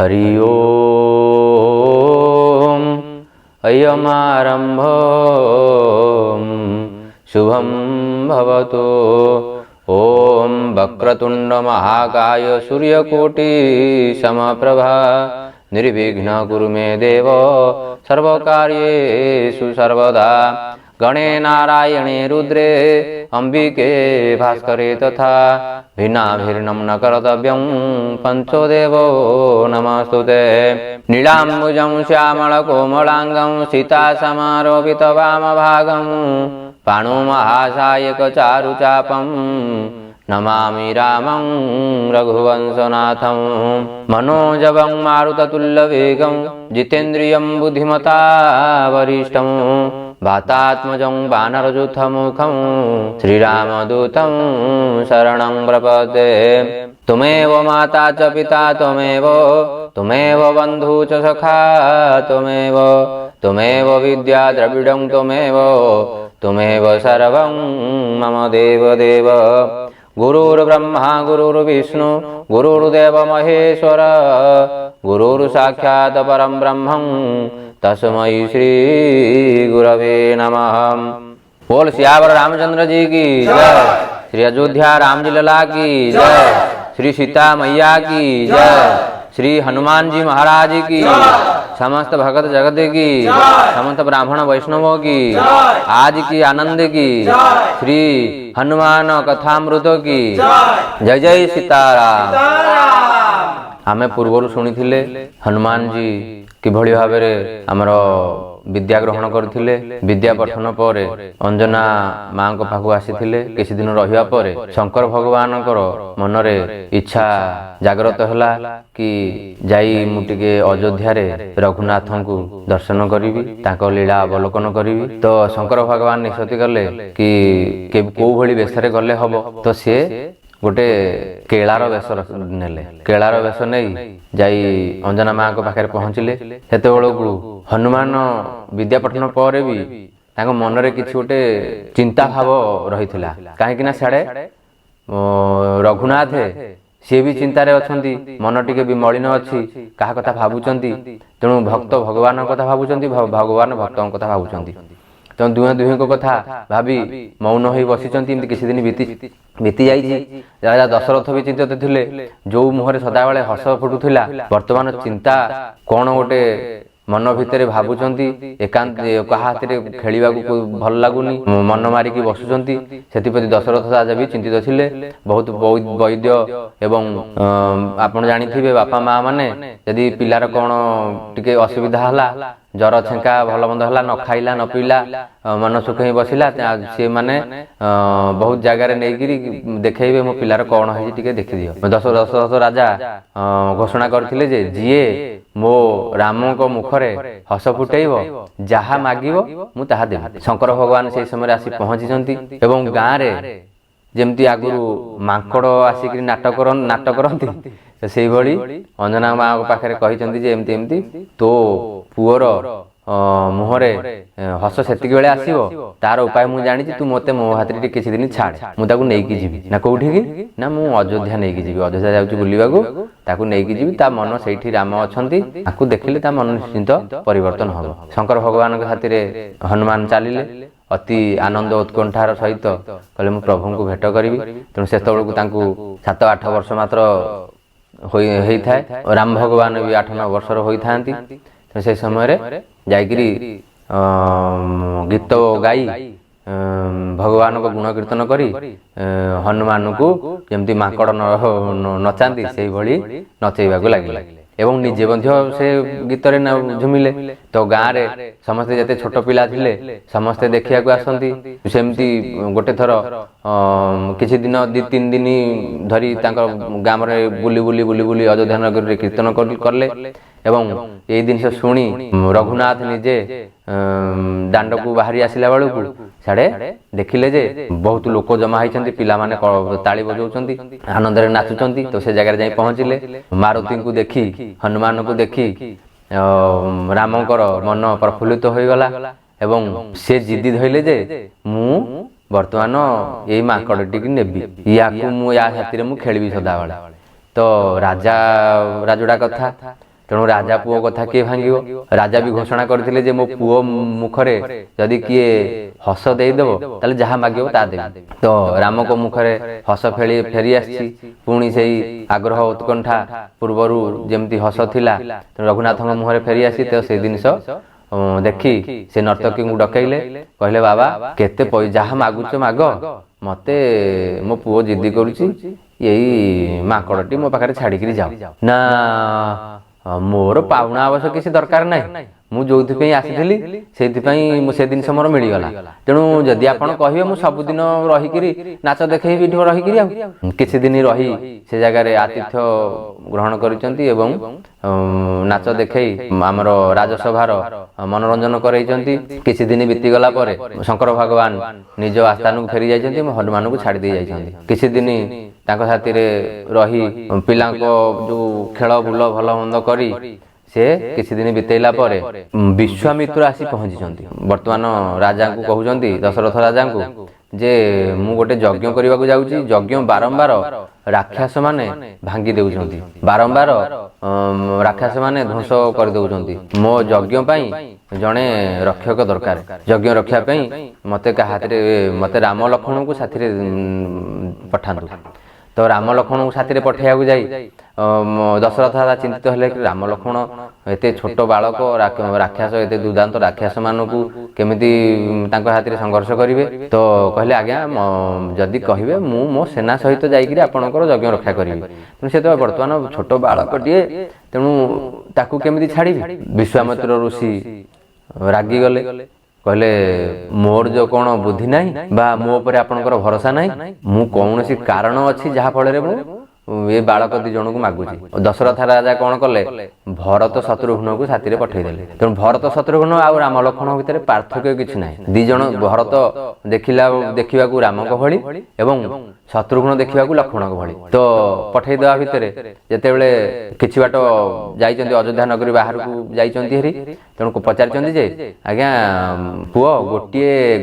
हरि ओम अयमारंभो शुभम भवतु। ओम वक्रतुंड महाकाय सूर्यकोटि समप्रभा निर्विघ्न कुरु मे देव सर्वकार्येषु सर्वदा। गणे नारायणे रुद्रे अंबिके भास्करे तथा भिन्नाभिर्नं न कर्तव्यं पंचो देवो नमस्तुते। नीलाम्बुजं श्यामलकोमलांगं सीतासमारोपितवामभागं पाणुमहासायकचारुचापं नमामि रामं रघुवंशनाथं। मनोजवं मारुततुल्यवेगं जितेन्द्रियं बुद्धिमता वरिष्ठं वातात्मजं वानरयूथमुखं श्रीरामदूतं शरणं प्रपद्ये। त्वमेव माता च पिता त्वमेव बन्धु च सखा त्वमेव विद्या द्रविडं त्वमेव सर्वं मम देवदेव। गुरुर्ब्रह्मा गुरुर्विष्णु गुरुर्देव महेश्वर गुरुर्साक्षात् परं ब्रह्मं तस्मै श्री गुरवे नमः। बोल सियावर रामचंद्र जी की जय, श्री अयोध्या राम जी लला की जय, श्री सीता मैया की जय, श्री हनुमान जी महाराज की, समस्त भगत जगत की, समस्त ब्राह्मण वैष्णवों की आज की आनंद की, श्री हनुमान कथामृत की जय जय सीताराम। आमे पूर्वर शुणी हनुमान जी किभଳି भाबरे आमर विद्या ग्रहण करथिले। विद्या पठन पर अंजना मां को पाखु आसीथिले। किछि दिन रहिया परे शंकर भगवान मनरे इच्छा जागृत होला कि जाई मु टिके अयोध्या रे रघुनाथन को दर्शन करिवि, ताको लीला अवलोकन करिवि। तो शंकर भगवान निश्चित कले कि को भଳି बेसरे गले हबो। तो से गोटे केलार वेश नेले। केलार वेश नहीं जाई अंजना मां को पाखे पहुँचले। सेते बेलकु हनुमान विद्या पठन पर भी तांको मनरे किछि गोटे चिंता भाव रहिथिला। काहेकि ना साडे रघुनाथ सी भी चिंतार अच्छी, मन टिके भी मलिन अच्छी, क्या कथा भावुंट। तेणु भक्त भगवान कथा भावुंट, भगवान भक्त कथा भावुंट। तो दुहे दुहे को कथा भावी मौन हो बसिचंती। किसी दिन बीती जाइए। राजा दशरथ भी चिंतित थे, जो मुहरे सदाबले हस फुटुला वर्तमान चिंता कौन गोटे मन भितर भावुंट। एकांत क्या हाथ खेल भल लगुनि, मन मारिकी बसुंट। से दशरथ राजा भी चिंतित थे। बहुत वैद्य एवं आपण जानी बापा माँ माने यदि पिलार कौन टिके असुविधा है, जर छेका भल मंद है, न खाइला न पीला मन सुख ही बसिला, सी माने बहुत जगार नहीं देखेबे मो पिलार कौन है देखी दियो। दशरथ राजा घोषणा करथिले जे जिए मो राम को मुखरे हस फुटेइब, जहा मागिब मु ताहा देबी। शंकर भगवान से समय आसी पहुंची एवं गाँव रे जेमती आगुरु मांकड़ आसिक नाटक करती से भली अंजना माँ पाखे कही एमती तो पुअर मुहरे हस सेति बेले आसीबो, तार उपाय मु जानी। तू मते मो हाथ रे किछि दिन छाड़, मु ताकू नेकी जीवी ना कोठी की ना मु अयोध्या नेकी जीवी। अयोध्या जाउची बुलिबाकू, ताकू नेकी जीवी। ता मन सेठी राम अछंती, ताकू देखिले ता मन निश्चिंत परिवर्तन हबो। शंकर भगवान के हाथ रे हनुमान चलिले अति आनंद उत्कंठार सहित कहले मु प्रभु को भेट करी। तेणु से तबलू 7-8 वर्ष मात्र होई थाए। राम भगवान भी 8-9 वर्षर होई थांती। से समय जाइकरी गीत गाई भगवान को गुण कीर्तन करी हनुमान को जमती माकड़ नचाती से भली नचेबाकू लगे। एवं निजे से गीत झुमिले। तो गाँव रे समस्ते जते छोट पिला थिले समस्ते देखिया आसती। सेमती गोटे थर किछि दिन 2-3 दिन धरी गाँव रे बुली बुली बुली बुली अयोध्या नगर रे कीर्तन करले। एवं यही जिन शुणी रघुनाथ निजे दांड को बाहरी आसला बेलू साढ़े देखिले जे बहुत लोक जमा होती, पिला माने ताली बजाउछंती, आनंद रे नाचुछंती। तो से जगह जाई पहुँचिले। मारुति को देखी हनुमान को देखी रामकर मन प्रफुल्लित हो गला। एवं से जिद्दी धइले जे मु वर्तमान यही माकड़टी नेबी, या साथी मु खेली सदाबले। तो राजा राजुड़ा कथा ତେଣୁ ରାଜା ପୁଅ କଥା କିଏ ଭାଙ୍ଗିବ? ରାଜା ବି ଘୋଷଣା କରିଥିଲେ ଯେ ମୋ ପୁଅ ମୁଖରେ ଯଦି କିଏ ହସ ଦେଇଦେବ ତାହେଲେ ଯାହା ମାଗିବ ତାହା ଦେବି। ତ ରାମଙ୍କ ମୁଖରେ ହସ ଫେରି ଆସିଛି। ପୁଣି ସେଇ ଆଗ୍ରହ ଉତ୍କଣ୍ଠା ପୂର୍ବରୁ ଯେମିତି ହସ ଥିଲା ରଘୁନାଥଙ୍କ ମୁହଁରେ ଫେରି ଆସି ତ ସେଇ ଜିନିଷ ଦେଖି ସେ ନର୍ତ୍ତକୀଙ୍କୁ ଡକେଇଲେ, କହିଲେ ବାବା କେତେ ଯାହା ମାଗୁଛ ମାଗ, ମତେ ମୋ ପୁଅ ଜିଦ୍ଦି କରୁଛି ଏଇ ମାଙ୍କଡଟି ମୋ ପାଖରେ ଛାଡିକିରି ଯାଉ। ନା ମୋର ପାଉଣା ଆବଶ୍ୟ କିଛି ଦରକାର ନାହିଁ, ମୁଁ ଯୋଉଥିପାଇଁ ଆସିଥିଲି ସେଇଥିପାଇଁ ସେ ଜିନିଷ ମୋର ମିଳିଗଲା। ତେଣୁ ଯଦି ଆପଣ କହିବେ ମୁଁ ସବୁଦିନ ରହିକିରି ନାଚ ଦେଖେଇବି ଏଠି ରହିକିରି। ଆଉ କିଛି ଦିନ ରହି ସେ ଜାଗାରେ ଆତିଥ୍ୟ ଗ୍ରହଣ କରିଛନ୍ତି ଏବଂ ନାଚ ଦେଖେଇ ଆମର ରାଜସଭାର ମନୋରଞ୍ଜନ କରେଇଛନ୍ତି। କିଛି ଦିନ ବିତିଗଲା ପରେ ଶଙ୍କର ଭଗବାନ ନିଜ ଆସ୍ଥାନକୁ ଫେରି ଯାଇଛନ୍ତି ଏବଂ ହନୁମାନଙ୍କୁ ଛାଡ଼ି ଦେଇ ଯାଇଛନ୍ତି। କିଛି ଦିନ ତାଙ୍କ ସାଥିରେ ରହି ପିଲାଙ୍କ ଯୋଉ ଖେଳ ବୁଲ ଭଲ ମନ୍ଦ କରି ସେ କିଛି ଦିନ ବିତେଇଲା ପରେ ବିଶ୍ୱାମିତ୍ର ଆସି ପହଞ୍ଚିଛନ୍ତି। ବର୍ତ୍ତମାନ ରାଜାଙ୍କୁ କହୁଛନ୍ତି, ଦଶରଥ ରାଜାଙ୍କୁ, ଯେ ମୁଁ ଗୋଟେ ଯଜ୍ଞ କରିବାକୁ ଯାଉଛି। ଯଜ୍ଞ ବାରମ୍ବାର ରାକ୍ଷସ ମାନେ ଭାଙ୍ଗି ଦେଉଛନ୍ତି, ବାରମ୍ବାର ରାକ୍ଷସ ମାନେ ଧ୍ୱଂସ କରିଦେଉଛନ୍ତି। ମୋ ଯଜ୍ଞ ପାଇଁ ଜଣେ ରକ୍ଷକ ଦରକାର। ଯଜ୍ଞ ରକ୍ଷା ପାଇଁ ମତେ ରାମ ଲକ୍ଷ୍ମଣଙ୍କୁ ସାଥିରେ ପଠାନ୍ତୁ। ତ ରାମ ଲକ୍ଷ୍ମଣଙ୍କୁ ସାଥିରେ ପଠାଇବାକୁ ଯାଇ ଦଶରଥ ରାଜା ଚିନ୍ତିତ ହେଲେ କି ରାମ ଲକ୍ଷ୍ମଣ ଏତେ ଛୋଟ ବାଳକ, ରାକ୍ଷସ ଏତେ ଦୁର୍ଦାନ୍ତ ରାକ୍ଷସ ମାନଙ୍କୁ କେମିତି ତାଙ୍କ ହାତରେ ସଂଘର୍ଷ କରିବେ? ତ କହିଲେ ଆଜ୍ଞା ଯଦି କହିବେ ମୁଁ ମୋ ସେନା ସହିତ ଯାଇକିରି ଆପଣଙ୍କର ଯଜ୍ଞ ରକ୍ଷା କରିବି। ତେଣୁ ସେ ତ ବର୍ତ୍ତମାନ ଛୋଟ ବାଳକଟିଏ, ତେଣୁ ତାକୁ କେମିତି ଛାଡ଼ିବି? ବିଶ୍ୱାମିତ୍ର ଋଷି ରାଗିଗଲେ, କହିଲେ ମୋର ଯୋଉ କଣ ବୁଦ୍ଧି ନାହିଁ ବା ମୋ ଉପରେ ଆପଣଙ୍କର ଭରସା ନାହିଁ? ମୁଁ କୌଣସି କାରଣ ଅଛି ଯାହା ଫଳରେ ମୁଁ ଏ ବାଳକ ଦି ଜଣଙ୍କୁ ମାଗୁଛି। ଦଶରଥ ରାଜା କଣ କଲେ? ଭରତ ଶତ୍ରୁଘ୍ନକୁ ସାଥିରେ ପଠେଇଦେଲେ। ତେଣୁ ଭରତ ଶତ୍ରୁଘ୍ନ ଆଉ ରାମ ଲକ୍ଷ୍ମଣ ଭିତରେ ପାର୍ଥକ୍ୟ କିଛି ନାହିଁ। ଦି ଜଣ, ଭରତ ଦେଖିବାକୁ ରାମଙ୍କ ଭଳି ଏବଂ ଶତ୍ରୁଘ୍ନ ଦେଖିବାକୁ ଲକ୍ଷ୍ମଣଙ୍କ ଭଳି। ତ ପଠେଇଦେବା ଭିତରେ ଯେତେବେଳେ କିଛି ବାଟ ଯାଇଛନ୍ତି, ଅଯୋଧ୍ୟା ନଗରୀ ବାହାରକୁ ଯାଇଛନ୍ତି ହେରି, ତେଣୁ ପଚାରିଛନ୍ତି ଯେ ଆଜ୍ଞା ପୁଅ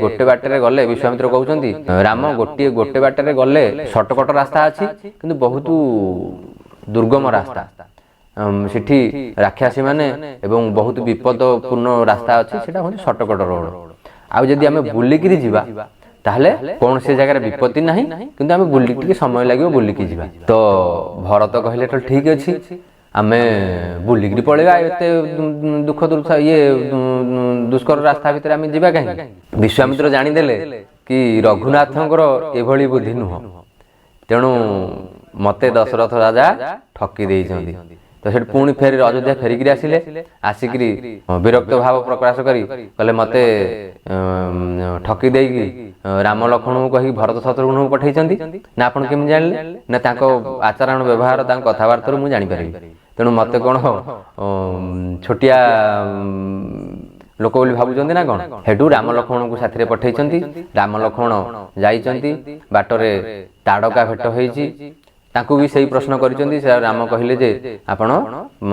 ଗୋଟେ ବାଟରେ ଗଲେ, ବିଶ୍ୱାମିତ୍ର କହୁଛନ୍ତି ରାମ ଗୋଟେ ବାଟରେ ଗଲେ ସର୍ଟକଟ ରାସ୍ତା ଅଛି, କିନ୍ତୁ ବହୁତ ଦୁର୍ଗମ ରାସ୍ତା, ସେଠି ରାକ୍ଷାସୀ ମାନେ ଏବଂ ବହୁତ ବିପଦପୂର୍ଣ୍ଣ ରାସ୍ତା ଅଛି, ସେଟା ହଉଛି ସର୍ଟକଟ ରୋଡ। ଆଉ ଯଦି ଆମେ ବୁଲିକିରି ଯିବା ତାହେଲେ କୌଣସି ଜାଗାରେ ବିପତ୍ତି ନାହିଁ, କିନ୍ତୁ ଆମେ ଟିକେ ସମୟ ଲାଗିବ ବୁଲିକି ଯିବା। ତ ଭରତ କହିଲେ ତ ଠିକ ଅଛି, ଆମେ ବୁଲିକିରି ପଳେଇବା, ଏତେ ଦୁଷ୍କର ରାସ୍ତା ଭିତରେ ଆମେ ଯିବା କାହିଁକି? ବିଶ୍ୱାମିତ୍ର ଜାଣିଦେଲେ କି ରଘୁନାଥଙ୍କର ଏଭଳି ବୁଦ୍ଧି ନୁହଁ, ତେଣୁ ମତେ ଦଶରଥ ରାଜା ଠକି ଦେଇଛନ୍ତି। ତ ସେଠି ପୁଣି ଫେରି ଅଯୋଧ୍ୟା ଫେରିକିରି ଆସିକିରି ବିରକ୍ତ ଭାବ ପ୍ରକାଶ କରି କହିଲେ ମତେ ଠକି ଦେଇକି ରାମ ଲକ୍ଷ୍ମଣଙ୍କୁ କହିକି ଭରତ ଶତ୍ରୁଘ୍ନଙ୍କୁ ପଠେଇଛନ୍ତି। ନା ଆପଣ କେମିତି ଜାଣିଲେ? ନା ତାଙ୍କ ଆଚରଣ ବ୍ୟବହାର, ତାଙ୍କ କଥାବାର୍ତ୍ତାରୁ ମୁଁ ଜାଣିପାରିବି। ତେଣୁ ମତେ କଣ ଛୋଟିଆ ଲୋକ ବୋଲି ଭାବୁଛନ୍ତି ନା କଣ? ସେଠୁ ରାମ ଲକ୍ଷ୍ମଣଙ୍କୁ ସାଥିରେ ପଠେଇଛନ୍ତି। ରାମ ଲକ୍ଷ୍ମଣ ଯାଇଛନ୍ତି, ବାଟରେ ତାଡକା ଭେଟ ହେଇଛି, ତାଙ୍କୁ ବି ସେଇ ପ୍ରଶ୍ନ କରିଛନ୍ତି। ସେ ରାମ କହିଲେ ଯେ ଆପଣ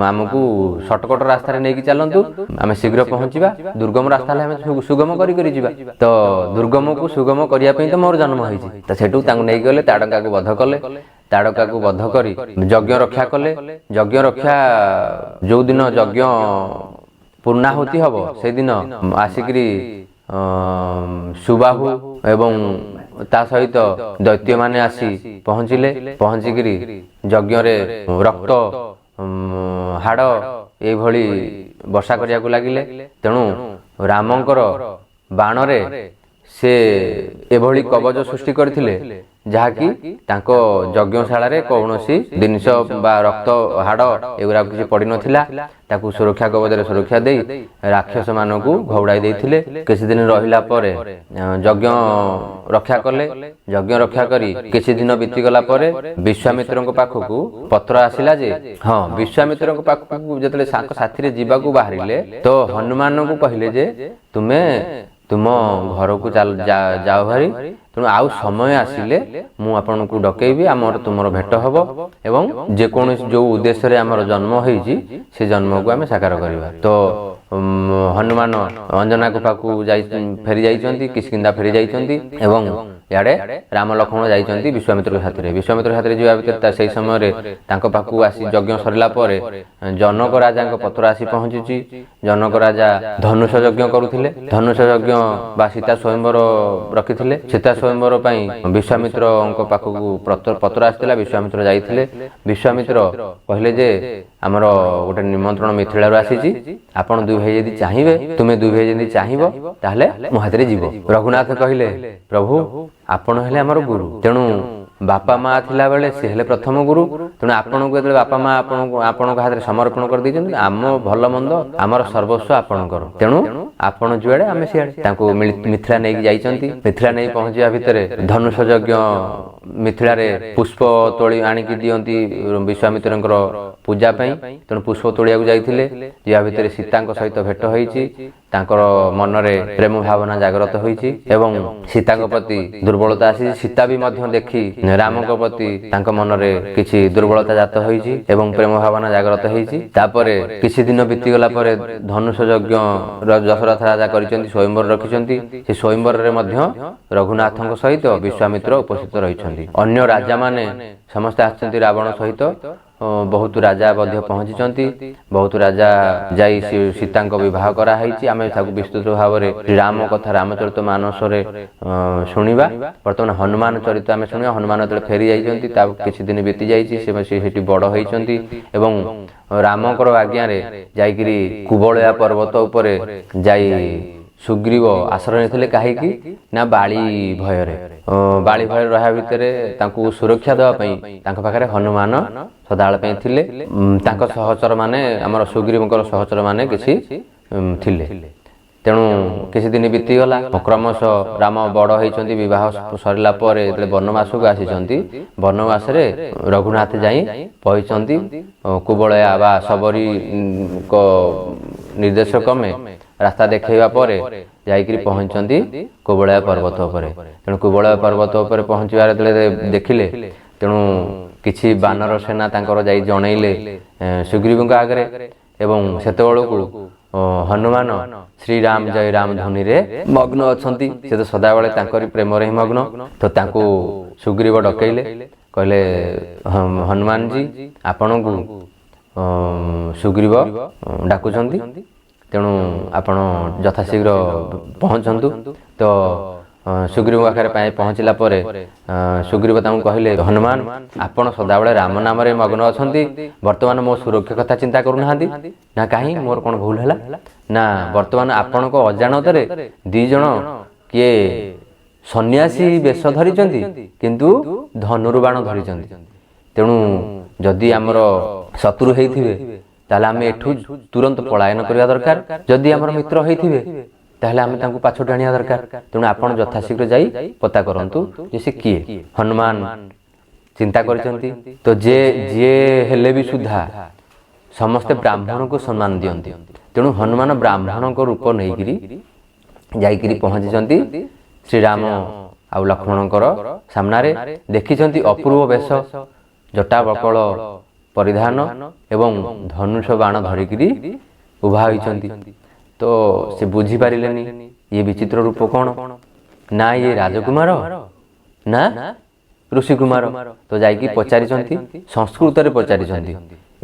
ଆମକୁ ସର୍ଟକଟ ରାସ୍ତାରେ ନେଇକି ଚାଲନ୍ତୁ, ଆମେ ଶୀଘ୍ର ପହଞ୍ଚିବା, ଦୁର୍ଗମ ରାସ୍ତା ହେଲେ ଆମେ ସୁଗମ କରି ଯିବା। ତ ଦୁର୍ଗମକୁ ସୁଗମ କରିବା ପାଇଁ ତ ମୋର ଜନ୍ମ ହେଇଛି। ତ ସେଠୁ ତାଙ୍କୁ ନେଇକି ଗଲେ, ତାଡକାକୁ ବଧ କଲେ, ତାଡକାକୁ ବଧ କରି ଯଜ୍ଞ ରକ୍ଷା କଲେ। ଯଜ୍ଞ ରକ୍ଷା ଯୋଉଦିନ ଯଜ୍ଞ ପୂର୍ଣ୍ଣାହୁତି ହବ ସେଇଦିନ ଆସିକିରି ସୁବାହୁ ଏବଂ ତା ସହିତ ଦୈତ୍ୟମାନେ ଆସି ପହଞ୍ଚିକିରି ଯଜ୍ଞରେ ରକ୍ତ, ହାଡ଼ ଏଇଭଳି ବର୍ଷା କରିବାକୁ ଲାଗିଲେ। ତେଣୁ ରାମଙ୍କର ବାଣରେ ସେ ଏଭଳି କବଚ ସୃଷ୍ଟି କରିଥିଲେ ଯାହାକି ତାଙ୍କ ଯଜ୍ଞଶାଳାରେ କୌଣସି ଜିନିଷ ବା ରକ୍ତ, ହାଡ଼ ଏଗୁଡ଼ା କିଛି ପଡ଼ିନଥିଲା। ତାକୁ ସୁରକ୍ଷା କବଚରେ ସୁରକ୍ଷା ଦେଇ ରାକ୍ଷସ ମାନଙ୍କୁ ଘଉଡ଼ାଇ ଦେଇଥିଲେ। କିଛି ଦିନ ରହିଲା ପରେ ଯଜ୍ଞ ରକ୍ଷା କଲେ। ଯଜ୍ଞ ରକ୍ଷା କରି କିଛି ଦିନ ବିତିଗଲା ପରେ ବିଶ୍ୱାମିତ୍ରଙ୍କ ପାଖକୁ ପତ୍ର ଆସିଲା ଯେ ବିଶ୍ୱାମିତ୍ରଙ୍କ ପାଖକୁ ଯେତେବେଳେ ତାଙ୍କ ସାଥିରେ ଯିବାକୁ ବାହାରିଲେ, ତ ହନୁମାନଙ୍କୁ କହିଲେ ଯେ ତୁମେ ତୁମ ଘରକୁ ଯାଅ ଭାରି, ତେଣୁ ଆଉ ସମୟ ଆସିଲେ ମୁଁ ଆପଣଙ୍କୁ ଡକେଇବି, ତୁମର ଭେଟ ହବ ଏବଂ ଯେକୌଣସି ଯୋଉ ଉଦ୍ଦେଶ୍ୟରେ ଆମର ଜନ୍ମ ହେଇଛି ସେ ଜନ୍ମକୁ ଆମେ ସାକାର କରିବା। ତ ହନୁମାନ ଅଞ୍ଜନା ଗୁଫାକୁ ଫେରି ଯାଇଛନ୍ତି, କିସ୍କିନ୍ଧା ଫେରି ଯାଇଛନ୍ତି ଏବଂ ଇଆଡ଼େ ରାମ ଲକ୍ଷ୍ମଣ ଯାଇଛନ୍ତି ବିଶ୍ୱାମିତ୍ରଙ୍କ ସାଥିରେ। ବିଶ୍ୱାମିତ୍ରଙ୍କ ସାଥିରେ ଯିବା ଭିତରେ ସେହି ସମୟରେ ତାଙ୍କ ପାଖକୁ ଆସି ଯଜ୍ଞ ସରିଲା ପରେ ଜନକ ରାଜାଙ୍କ ପତ୍ର ଆସି ପହଞ୍ଚିଛି। ଜନକ ରାଜା ଧନୁଷ ଯଜ୍ଞ କରୁଥିଲେ। ଧନୁଷ ଯଜ୍ଞ ବା ସୀତା ସ୍ୱୟଂବର ରଖିଥିଲେ। ସୀତା ସ୍ୱୟଂବର ପାଇଁ ବିଶ୍ୱାମିତ୍ରଙ୍କ ପାଖକୁ ପତ୍ର ଆସିଥିଲା। ବିଶ୍ୱାମିତ୍ର ଯାଇଥିଲେ। ବିଶ୍ୱାମିତ୍ର କହିଲେ ଯେ ଆମର ଗୋଟେ ନିମନ୍ତ୍ରଣ ମିଥିଳାରୁ ଆସିଛି, ଆପଣ ଦୁଇ ଭାଇ ଯଦି ଚାହିଁବେ, ତୁମେ ଦୁଇ ଭାଇ ଯଦି ଚାହିଁବ ତାହେଲେ ମୋ ହାତରେ ଯିବ। ରଘୁନାଥ କହିଲେ ପ୍ରଭୁ ଆପଣ ହେଲେ ଆମର ଗୁରୁ, ତେଣୁ ବାପା ମା ଥିଲାବେଳେ ସେ ହେଲେ ପ୍ରଥମ ଗୁରୁ, ତେଣୁ ଆପଣଙ୍କୁ ଯେତେବେଳେ ବାପା ମା ଆପଣଙ୍କ ହାତରେ ସମର୍ପଣ କରିଦେଇଛନ୍ତି, ଆମ ଭଲ ମନ୍ଦ ଆମର ସର୍ବସ୍ୱ ଆପଣଙ୍କର, ତେଣୁ ଆପଣ ଯୁଆଡ଼େ ଆମେ ସିଆଡ଼େ। ତାଙ୍କୁ ମିଥିଳା ନେଇକି ଯାଇଛନ୍ତି। ମିଥିଳା ନେଇ ପହଞ୍ଚିବା ଭିତରେ ଧନୁଷ ଯଜ୍ଞ ମିଥିଳାରେ ପୁଷ୍ପ ତୋଳି ଆଣିକି ଦିଅନ୍ତି ବିଶ୍ୱାମିତ୍ରଙ୍କର ପୂଜା ପାଇଁ, ତେଣୁ ପୁଷ୍ପ ତୋଳିବାକୁ ଯାଇଥିଲେ। ଯିବା ଭିତରେ ସୀତାଙ୍କ ସହିତ ଭେଟ ହୋଇଛି। ତାଙ୍କର ମନରେ ପ୍ରେମ ଭାବନା ଜାଗ୍ରତ ହୋଇଛି ଏବଂ ସୀତାଙ୍କ ପ୍ରତି ଦୁର୍ବଳତା ଆସିଛି। ସୀତା ବି ମଧ୍ୟ ଦେଖି ରାମଙ୍କ ପ୍ରତି ତାଙ୍କ ମନରେ କିଛି ଦୁର୍ବଳତା ଜାତ ହୋଇଛି ଏବଂ ପ୍ରେମ ଭାବନା ଜାଗ୍ରତ ହୋଇଛି। ତାପରେ କିଛି ଦିନ ବିତିଗଲା ପରେ ଧନୁଷ ଯଜ୍ଞ ଦଶରଥ ରାଜା କରିଛନ୍ତି, ସ୍ୱୟଂବର ରଖିଛନ୍ତି। ସେ ସ୍ୱୟଂବରରେ ମଧ୍ୟ ରଘୁନାଥଙ୍କ ସହିତ ବିଶ୍ୱାମିତ୍ର ଉପସ୍ଥିତ ରହିଛନ୍ତି। ଅନ୍ୟ ରାଜାମାନେ ସମସ୍ତେ ଆସିଛନ୍ତି ରାବଣ ସହିତ। ବହୁତ ରାଜା ମଧ୍ୟ ପହଞ୍ଚିଛନ୍ତି। ବହୁତ ରାଜା ଯାଇ ସୀତାଙ୍କ ବିବାହ କରାହେଇଛି। ଆମେ ତାକୁ ବିସ୍ତୃତ ଭାବରେ ରାମ କଥା ରାମଚରିତ ମାନସରେ ଶୁଣିବା। ବର୍ତ୍ତମାନ ହନୁମାନ ଚରିତ ଆମେ ଶୁଣିବା। ହନୁମାନ ଯେତେବେଳେ ଫେରି ଯାଇଛନ୍ତି, ତା କିଛି ଦିନ ବିତି ଯାଇଛି, ସେ ସେଠି ବଡ଼ ହୋଇଛନ୍ତି ଏବଂ ରାମଙ୍କର ଆଜ୍ଞାରେ ଯାଇକିରି କୁବଳୟା ପର୍ବତ ଉପରେ ଯାଇ ସୁଗ୍ରୀବ ଆଶ୍ରୟ ନେଇଥିଲେ। କାହିଁକି ନା ବାଳି ଭୟରେ ରହିବା ଭିତରେ ତାଙ୍କୁ ସୁରକ୍ଷା ଦେବା ପାଇଁ ତାଙ୍କ ପାଖରେ ହନୁମାନ ସଦାବେଳେ ପାଇଁ ଥିଲେ। ତାଙ୍କ ସହଚର ମାନେ ଆମର ସୁଗ୍ରୀବଙ୍କର ସହଚର ମାନେ କିଛି ଥିଲେ। ତେଣୁ କିଛି ଦିନ ବିତିଗଲା। କ୍ରମଶଃ ରାମ ବଡ଼ ହୋଇଛନ୍ତି। ବିବାହ ସରିଲା ପରେ ଯେତେବେଳେ ବନବାସକୁ ଆସିଛନ୍ତି, ବନବାସରେ ରଘୁନାଥ ଯାଇ ପହଞ୍ଚିଛନ୍ତି କୁବଳୟା ବା ଶବରୀଙ୍କ ନିର୍ଦ୍ଦେଶ କ୍ରମେ ରାସ୍ତା ଦେଖାଇବା ପରେ ଯାଇକରି ପହଞ୍ଚିଛନ୍ତି କୁବଳୟା ପର୍ବତ ଉପରେ। ତେଣୁ କୁବଳୟା ପର୍ବତ ଉପରେ ପହଞ୍ଚିବାର ଯେତେବେଳେ ଦେଖିଲେ, ତେଣୁ କିଛି ବାନର ସେନା ତାଙ୍କର ଯାଇ ଜଣେଇଲେ ସୁଗ୍ରୀବଙ୍କ ଆଗରେ ଏବଂ ସେତେବେଳକୁ ହନୁମାନ ଶ୍ରୀରାମ ଜୟ ରାମ ଧ୍ୱନିରେ ମଗ୍ନ ଅଛନ୍ତି। ସେ ତ ସଦାବେଳେ ତାଙ୍କରି ପ୍ରେମରେ ହିଁ ମଗ୍ନ। ତ ତାଙ୍କୁ ସୁଗ୍ରୀବ ଡକେଇଲେ, କହିଲେ ହନୁମାନଜୀ ଆପଣଙ୍କୁ ସୁଗ୍ରୀବ ଡାକୁଛନ୍ତି, ତେଣୁ ଆପଣ ଯଥାଶୀଘ୍ର ପହଞ୍ଚନ୍ତୁ। ତ ସୁଗ୍ରୀବ ପାଖରେ ପହଞ୍ଚିଲା ପରେ ସୁଗ୍ରୀବ ତାଙ୍କୁ କହିଲେ ହନୁମାନ ଆପଣ ସଦାବେଳେ ରାମ ନାମରେ ମଗ୍ନ ଅଛନ୍ତି, ବର୍ତ୍ତମାନ ମୋ ସୁରକ୍ଷା କଥା ଚିନ୍ତା କରୁନାହାନ୍ତି। ନା କାହିଁ, ମୋର କ'ଣ ଭୁଲ ହେଲା? ନା ବର୍ତ୍ତମାନ ଆପଣଙ୍କ ଅଜାଣତରେ ଦି ଜଣ କିଏ ସନ୍ନ୍ୟାସୀ ବେଶ ଧରିଛନ୍ତି, କିନ୍ତୁ ଧନୁର୍ବାଣ ଧରିଛନ୍ତି। ତେଣୁ ଯଦି ଆମର ଶତ୍ରୁ ହେଇଥିବେ ତାହେଲେ ଆମେ ଏଠୁ ତୁରନ୍ତ ପଳାୟନ କରିବା ଦରକାର। ଯଦି ଆମର ମିତ୍ର ହେଇଥିବେ ତାହେଲେ ଆମେ ତାଙ୍କୁ ପାଛୋଟି ଆଣିବା ଦରକାର। ତେଣୁ ଆପଣ ଯଥାଶୀଘ୍ର ଯାଇ ପତା କରନ୍ତୁ ଯେ ସେ କିଏ। ହନୁମାନ ଚିନ୍ତା କରିଛନ୍ତି। ତ ଯିଏ ହେଲେ ବି ସୁଦ୍ଧା ସମସ୍ତେ ବ୍ରାହ୍ମଣଙ୍କୁ ସମ୍ମାନ ଦିଅନ୍ତି। ତେଣୁ ହନୁମାନ ବ୍ରାହ୍ମଣଙ୍କ ରୂପ ନେଇକିରି ଯାଇକିରି ପହଞ୍ଚିଛନ୍ତି ଶ୍ରୀରାମ ଆଉ ଲକ୍ଷ୍ମଣଙ୍କର ସାମ୍ନାରେ। ଦେଖିଛନ୍ତି ଅପୂର୍ବ ବେଶ, ଜଟା ବକଳ ପରିଧାନ ଏବଂ ଧନୁଷ ବାଣ ଧରିକିରି ଉଭା ହୋଇଛନ୍ତି। ତ ସେ ବୁଝିପାରିଲେନି ଇଏ ବିଚିତ୍ର ରୂପ କ'ଣ, ନା ଇଏ ରାଜକୁମାର ନା ଋଷିକୁମାର। ତ ଯାଇକି ପଚାରିଛନ୍ତି, ସଂସ୍କୃତରେ ପଚାରିଛନ୍ତି,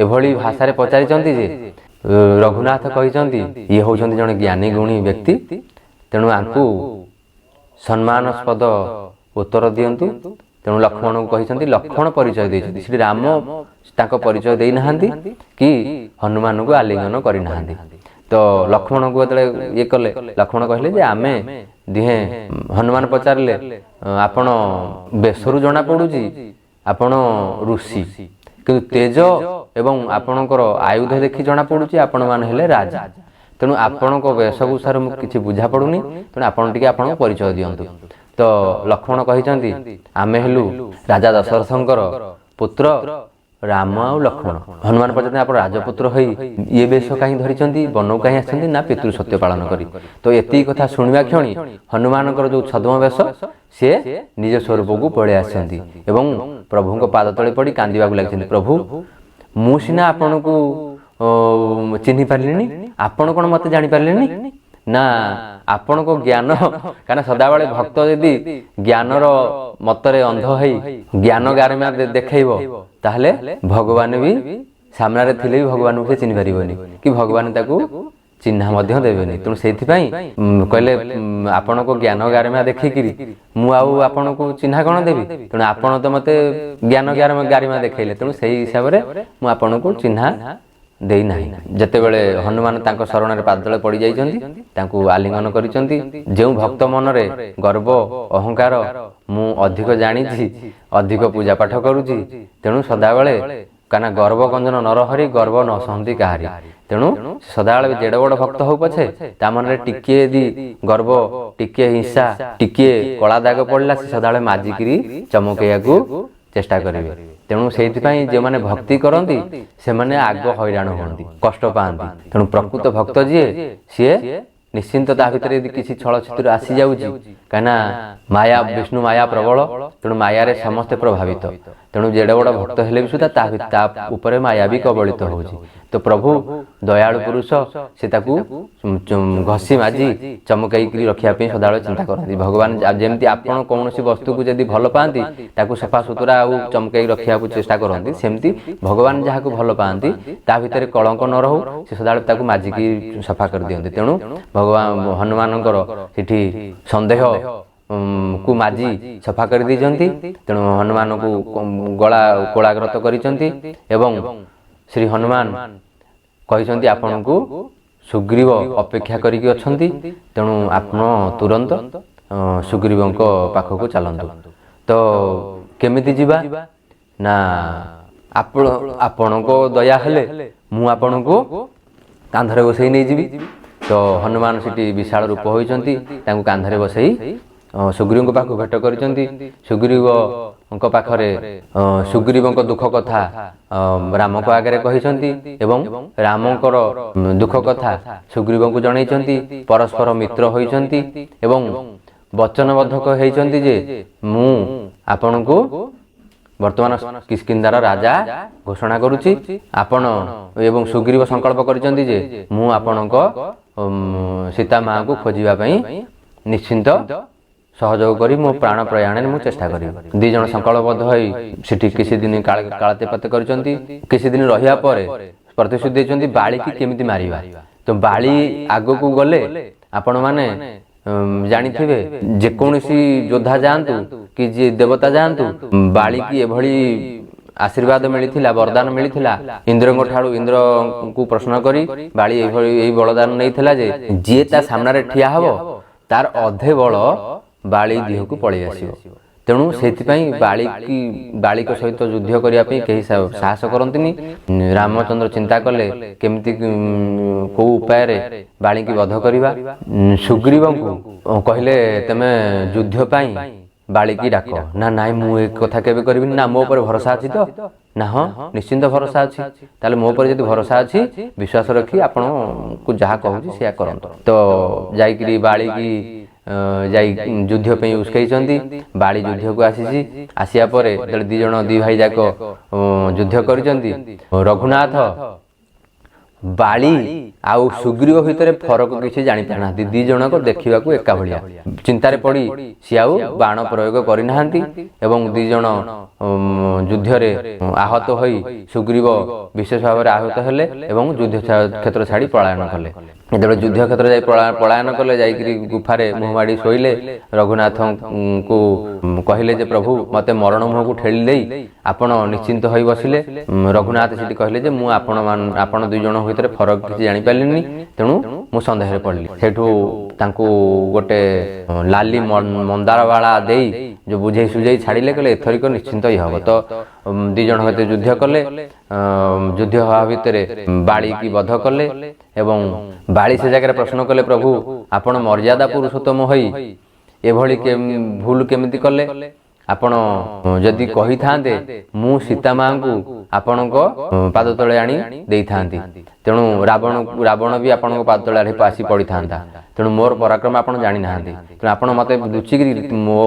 ଏଭଳି ଭାଷାରେ ପଚାରିଛନ୍ତି ଯେ ରଘୁନାଥ କହିଛନ୍ତି ଇଏ ହେଉଛନ୍ତି ଜଣେ ଜ୍ଞାନୀ ଗୁଣୀ ବ୍ୟକ୍ତି, ତେଣୁ ଆଙ୍କୁ ସମ୍ମାନସ୍ପଦ ଉତ୍ତର ଦିଅନ୍ତୁ। ତେଣୁ ଲକ୍ଷ୍ମଣଙ୍କୁ କହିଛନ୍ତି, ଲକ୍ଷ୍ମଣ ପରିଚୟ ଦେଇଛନ୍ତି। ଶ୍ରୀରାମ ତାଙ୍କ ପରିଚୟ ଦେଇନାହାନ୍ତି କି ହନୁମାନଙ୍କୁ ଆଲିଙ୍ଗନ କରିନାହାନ୍ତି। ତ ଲକ୍ଷ୍ମଣଙ୍କୁ ଯେତେବେଳେ ଇଏ କଲେ, ଲକ୍ଷ୍ମଣ କହିଲେ ଯେ ଆମେ ଦିହେଁ, ହନୁମାନ ପଚାରିଲେ ଆପଣ ବେଶରୁ ଜଣାପଡ଼ୁଛି ଆପଣ ଋଷି, କିନ୍ତୁ ତେଜ ଏବଂ ଆପଣଙ୍କର ଆୟୁଧ ଦେଖି ଜଣାପଡ଼ୁଛି ଆପଣମାନେ ହେଲେ ରାଜା। ତେଣୁ ଆପଣଙ୍କ ବେଶଭୂଷାରୁ ମୁଁ କିଛି ବୁଝାପଡ଼ୁନି, ତେଣୁ ଆପଣ ଟିକେ ଆପଣଙ୍କ ପରିଚୟ ଦିଅନ୍ତୁ। ତ ଲକ୍ଷ୍ମଣ କହିଛନ୍ତି ଆମେ ହେଲୁ ରାଜା ଦଶରଥଙ୍କର ପୁତ୍ର ରାମ ଆଉ ଲକ୍ଷ୍ମଣ। ହନୁମାନ ପଚାରିଲେ ଆପଣ ରାଜପୁତ୍ର ହୋଇ ଇଏ ବେଶ କାହିଁ ଧରିଛନ୍ତି, ବନକୁ କାହିଁ ଆସିଛନ୍ତି? ନା ପିତୃ ସତ୍ୟ ପାଳନ କରି। ତ ଏତିକି କଥା ଶୁଣିବା କ୍ଷଣି ହନୁମାନଙ୍କର ଯେଉଁ ଛଦ୍ମ ବେଶ, ସିଏ ନିଜ ସ୍ୱରୂପକୁ ପଳେଇ ଆସିଛନ୍ତି ଏବଂ ପ୍ରଭୁଙ୍କ ପାଦ ତଳେ ପଡ଼ି କାନ୍ଦିବାକୁ ଲାଗିଛନ୍ତି। ପ୍ରଭୁ ମୁଁ ସିନା ଆପଣଙ୍କୁ ଚିହ୍ନି ପାରିଲେନି? ଆପଣ କ'ଣ ମୋତେ ଜାଣିପାରିଲେନି? ନା ଆପଣଙ୍କ ଜ୍ଞାନ, କାରଣ ସଦାବେଳେ ଭକ୍ତ ଯଦି ଜ୍ଞାନର ମତରେ ଅନ୍ଧ ହେଇ ଜ୍ଞାନ ଗାରିମା ଦେଖେଇବ ତାହେଲେ ଭଗବାନ ବି ସାମ୍ନାରେ ଥିଲେ ବି ଭଗବାନଙ୍କୁ ସେ ଚିହ୍ନି ପାରିବନି କି ଭଗବାନ ତାକୁ ଚିହ୍ନା ମଧ୍ୟ ଦେବେନି। ତେଣୁ ସେଇଥିପାଇଁ କହିଲେ ଆପଣଙ୍କ ଜ୍ଞାନ ଗାରିମା ଦେଖିକିରି ମୁଁ ଆଉ ଆପଣଙ୍କୁ ଚିହ୍ନା କ'ଣ ଦେବି? ତେଣୁ ଆପଣ ତ ମୋତେ ଜ୍ଞାନ ଗାରିମା ଦେଖେଇଲେ, ତେଣୁ ସେଇ ହିସାବରେ ମୁଁ ଆପଣଙ୍କୁ ଚିହ୍ନା ଦେଇନାହିଁ। ଯେତେବେଳେ ହନୁମାନ ତାଙ୍କ ଶରଣରେ ପାଦତଳେ ପଡ଼ିଯାଇଛନ୍ତି, ତାଙ୍କୁ ଆଲିଙ୍ଗନ କରିଛନ୍ତି। ଯେଉଁ ଭକ୍ତ ମନରେ ଗର୍ବ ଅହଙ୍କାର, ମୁଁ ଅଧିକ ଜାଣିଛି, ଅଧିକ ପୂଜା ପାଠ କରୁଛି, ତେଣୁ ସଦାବେଳେ କାରଣ ଗର୍ବ ଗଞ୍ଜନ ନରହରି ଗର୍ବ ନ ସହନ୍ତି କାହାରି। ତେଣୁ ସଦାବେଳେ ଯେଡ଼େ ବଡ଼ ଭକ୍ତ ହଉ ପଛେ ତା ମନରେ ଟିକିଏ ଯଦି ଗର୍ବ, ଟିକିଏ ହିଂସା, ଟିକିଏ କଳା ଦାଗ ପଡ଼ିଲା, ସେ ସଦାବେଳେ ମାଜିକିରି ଚମକେଇବାକୁ ଚେଷ୍ଟା କରିବେ। ତେଣୁ ସେଇଥିପାଇଁ ଯେଉଁମାନେ ଭକ୍ତି କରନ୍ତି ସେମାନେ ଆଗ ହଇରାଣ ହୁଅନ୍ତି, କଷ୍ଟ ପାଆନ୍ତି। ତେଣୁ ପ୍ରକୃତ ଭକ୍ତ ଯିଏ ସିଏ ନିଶ୍ଚିନ୍ତ ତା ଭିତରେ ଯଦି କିଛି ଛଳ ଛିଦ୍ର ଆସିଯାଉଛି, କାହିଁକିନା ମାୟା, ବିଷ୍ଣୁ ମାୟା ପ୍ରବଳ, ତେଣୁ ମାୟାରେ ସମସ୍ତେ ପ୍ରଭାବିତ। ତେଣୁ ଯେଡ଼େ ବଡ଼ ଭକ୍ତ ହେଲେ ବି ସୁଦ୍ଧା ତା ଉପରେ ମାୟା ବି କବଳିତ ହେଉଛି। ତ ପ୍ରଭୁ ଦୟାଳୁ ପୁରୁଷ, ସେ ତାକୁ ଘଷି ମାଜି ଚମକେଇକି ରଖିବା ପାଇଁ ସଦାବେଳେ ଚିନ୍ତା କରନ୍ତି। ଭଗବାନ ଯେମିତି ଆପଣ କୌଣସି ବସ୍ତୁକୁ ଯଦି ଭଲ ପାଆନ୍ତି ତାକୁ ସଫା ସୁତୁରା ଆଉ ଚମକେଇ ରଖିବାକୁ ଚେଷ୍ଟା କରନ୍ତି, ସେମିତି ଭଗବାନ ଯାହାକୁ ଭଲ ପାଆନ୍ତି ତା ଭିତରେ କଳଙ୍କ ନ ରହୁ ସେ ସଦାବେଳେ ତାକୁ ମାଜିକି ସଫା କରିଦିଅନ୍ତି। ତେଣୁ ଭଗବାନ ହନୁମାନଙ୍କର ସେଠି ସନ୍ଦେହ କୁ ମାଜି ସଫା କରିଦେଇଛନ୍ତି। ତେଣୁ ହନୁମାନଙ୍କୁ ଗଳା କୋଳାଗ୍ରତ କରିଛନ୍ତି ଏବଂ ଶ୍ରୀ ହନୁମାନ କହିଛନ୍ତି ଆପଣଙ୍କୁ ସୁଗ୍ରୀବ ଅପେକ୍ଷା କରିକି ଅଛନ୍ତି, ତେଣୁ ଆପଣ ତୁରନ୍ତ ସୁଗ୍ରୀବଙ୍କ ପାଖକୁ ଚାଲନ୍ତୁ। ତ କେମିତି ଯିବା? ନା ଆପଣଙ୍କ ଦୟା ହେଲେ ମୁଁ ଆପଣଙ୍କୁ କାନ୍ଧରେ ବସେଇ ନେଇଯିବି। ତ ହନୁମାନ ସେଠି ବିଶାଳ ରୂପ ହୋଇଛନ୍ତି, ତାଙ୍କୁ କାନ୍ଧରେ ବସେଇ ସୁଗ୍ରୀବଙ୍କ ପାଖକୁ ଭେଟ କରିଛନ୍ତି। ସୁଗ୍ରୀବଙ୍କ ପାଖରେ ସୁଗ୍ରୀବଙ୍କ ଦୁଃଖ କଥା ରାମଙ୍କ ଆଗରେ କହିଛନ୍ତି ଏବଂ ରାମଙ୍କର ଦୁଃଖ କଥା ସୁଗ୍ରୀବଙ୍କୁ ଜଣେଇଛନ୍ତି। ପରସ୍ପର ମିତ୍ର ହୋଇଛନ୍ତି ଏବଂ ବଚନବଦ୍ଧକ ହେଇଛନ୍ତି ଯେ ମୁଁ ଆପଣଙ୍କୁ ବର୍ତ୍ତମାନ କିଷ୍କିନ୍ଧାର ରାଜା ଘୋଷଣା କରୁଛି। ଆପଣ ଏବଂ ସୁଗ୍ରୀବ ସଂକଳ୍ପ କରିଛନ୍ତି ଯେ ମୁଁ ଆପଣଙ୍କ ସୀତା ମାଙ୍କୁ ଖୋଜିବା ପାଇଁ ନିଶ୍ଚିନ୍ତ ସହଯୋଗ କରି ମୋ ପ୍ରାଣ ପ୍ରୟାଣରେ ମୁଁ ଚେଷ୍ଟା କରିବି। ଦି ଜଣ ସଂକଳ୍ପବଦ୍ଧ ହୋଇ ସେଠି କିଛି ଦିନ କାଳାତିପାତ କରିଛନ୍ତି। କିଛି ଦିନ ରହିବା ପରେ ପ୍ରତିଶ୍ରୁତି ଦେଇଛନ୍ତି ବାଳିକି କେମିତି ମାରିବା। ତ ବାଳି ଆଗକୁ ଗଲେ ଆପଣମାନେ ଜାଣିଥିବେ, ଯେକୌଣସି ଯୋଦ୍ଧା ଯାଆନ୍ତୁ କି ଯିଏ ଦେବତା ଯାଆନ୍ତୁ, ବାଳିକି ଏଭଳି ଆଶୀର୍ବାଦ ମିଳିଥିଲା, ବରଦାନ ମିଳିଥିଲା ଇନ୍ଦ୍ରଙ୍କ ଠାରୁ। ଇନ୍ଦ୍ରଙ୍କୁ ପ୍ରଶ୍ନ କରି ବାଳି ଏଇ ବରଦାନ ନେଇଥିଲା ଯେ ଯିଏ ତା ସାମ୍ନାରେ ଠିଆ ହବ ତାର ଅଧେ ବଳ ବାଳି ଦେହକୁ ପଳେଇ ଆସିବ। ତେଣୁ ସେଥିପାଇଁ ବାଳିକ ସହିତ ଯୁଦ୍ଧ କରିବା ପାଇଁ କେହି ସାହସ କରନ୍ତିନି। ରାମଚନ୍ଦ୍ର ଚିନ୍ତା କଲେ କେମିତି କୋଉ ଉପାୟରେ ବାଳିକି ବଧ କରିବା। ସୁଗ୍ରୀବଙ୍କୁ କହିଲେ ତମେ ଯୁଦ୍ଧ ପାଇଁ ବାଳିକି ଡାକ। ନା ନାଇଁ ମୁଁ ଏ କଥା କେବେ କରିବିନି। ନା ମୋ ଉପରେ ଭରସା ଅଛି ତ? ନା ହଁ ନିଶ୍ଚିନ୍ତ ଭରସା ଅଛି। ତାହେଲେ ମୋ ଉପରେ ଯଦି ଭରସା ଅଛି ବିଶ୍ୱାସ ରଖି ଆପଣଙ୍କୁ ଯାହା କହୁଛି ସେୟା କରନ୍ତୁ। ତ ଯାଇକିରି ବାଳିକି ଯାଇ ଯୁଦ୍ଧ ପାଇଁ ଉସ୍କେଇଛନ୍ତି। ବାଳି ଯୁଦ୍ଧକୁ ଆସିଛି। ଆସିବା ପରେ ଯେତେବେଳେ ଦି ଭାଇ ଯାକ ଯୁଦ୍ଧ କରିଛନ୍ତି, ରଘୁନାଥ ବାଳି ଆଉ ସୁଗ୍ରୀବ ଭିତରେ ଫରକ କିଛି ଜାଣିପାରୁନାହାନ୍ତି। ଦି ଜଣକ ଦେଖିବାକୁ ଏକା ଭଳିଆ। ଚିନ୍ତାରେ ପଡ଼ି ସିଏ ଆଉ ବାଣ ପ୍ରୟୋଗ କରିନାହାନ୍ତି ଏବଂ ଦି ଜଣ ଯୁଦ୍ଧରେ ଆହତ ହୋଇ ସୁଗ୍ରୀବ ବିଶେଷ ଭାବରେ ଆହତ ହେଲେ ଏବଂ ଯୁଦ୍ଧ କ୍ଷେତ୍ର ଛାଡ଼ି ପଳାୟନ କଲେ। ଯେତେବେଳେ ଯୁଦ୍ଧ କ୍ଷେତ୍ର ଯାଇ ପଳାୟନ କଲେ, ଯାଇକରି ଗୁଫାରେ ମୁହଁ ମାଡ଼ି ଶୋଇଲେ। ରଘୁନାଥଙ୍କୁ କହିଲେ ଯେ ପ୍ରଭୁ ମୋତେ ମରଣ ମୁହଁକୁ ଠେଲି ଦେଇ ଆପଣ ନିଶ୍ଚିନ୍ତ ହୋଇ ବସିଲେ। ରଘୁନାଥ ସେଠି କହିଲେ ଯେ ମୁଁ ଆପଣ ଦୁଇ ଜଣ ଭିତରେ ଫରକ କିଛି ଜାଣିପାରିଲିନି, ତେଣୁ ମୁଁ ସନ୍ଦେହରେ ପଡ଼ିଲି। ସେଠୁ ତାଙ୍କୁ ଗୋଟେ ଲାଲି ମନ୍ଦାରବାଳା ଦେଇ ଯୋଉ ବୁଝେଇ ସୁଝେଇ ଛାଡ଼ିଲେ, କହିଲେ ଏଥରିକ ନିଶ୍ଚିନ୍ତ ଇଏ ହବ। ତ ଦି ଜଣ ଭିତରେ ଯୁଦ୍ଧ କଲେ। ଯୁଦ୍ଧ ହେବା ଭିତରେ ବାଳିକି ବଧ କଲେ ଏବଂ ବାଳି ସେ ଜାଗାରେ ପ୍ରଶ୍ନ କଲେ ପ୍ରଭୁ ଆପଣ ମର୍ଯ୍ୟାଦା ପୁରୁଷୋତ୍ତମ ହୋଇ ଏଭଳି ଭୁଲ କେମିତି କଲେ? ଆପଣ ଯଦି କହିଥାନ୍ତେ ମୁଁ ସୀତା ମାଙ୍କୁ ଆପଣଙ୍କ ପାଦ ତଳେ ଆଣି ଦେଇଥାନ୍ତି। ତେଣୁ ରାବଣ ବି ଆପଣଙ୍କ ପାଦ ତଳେ ଆସି ପଡ଼ିଥାନ୍ତା। ତେଣୁ ମୋର ପରାକ୍ରମ ଆପଣ ଜାଣିନାହାନ୍ତି। ତେଣୁ ଆପଣ ମୋତେ ଲୁଚିକିରି ମୋ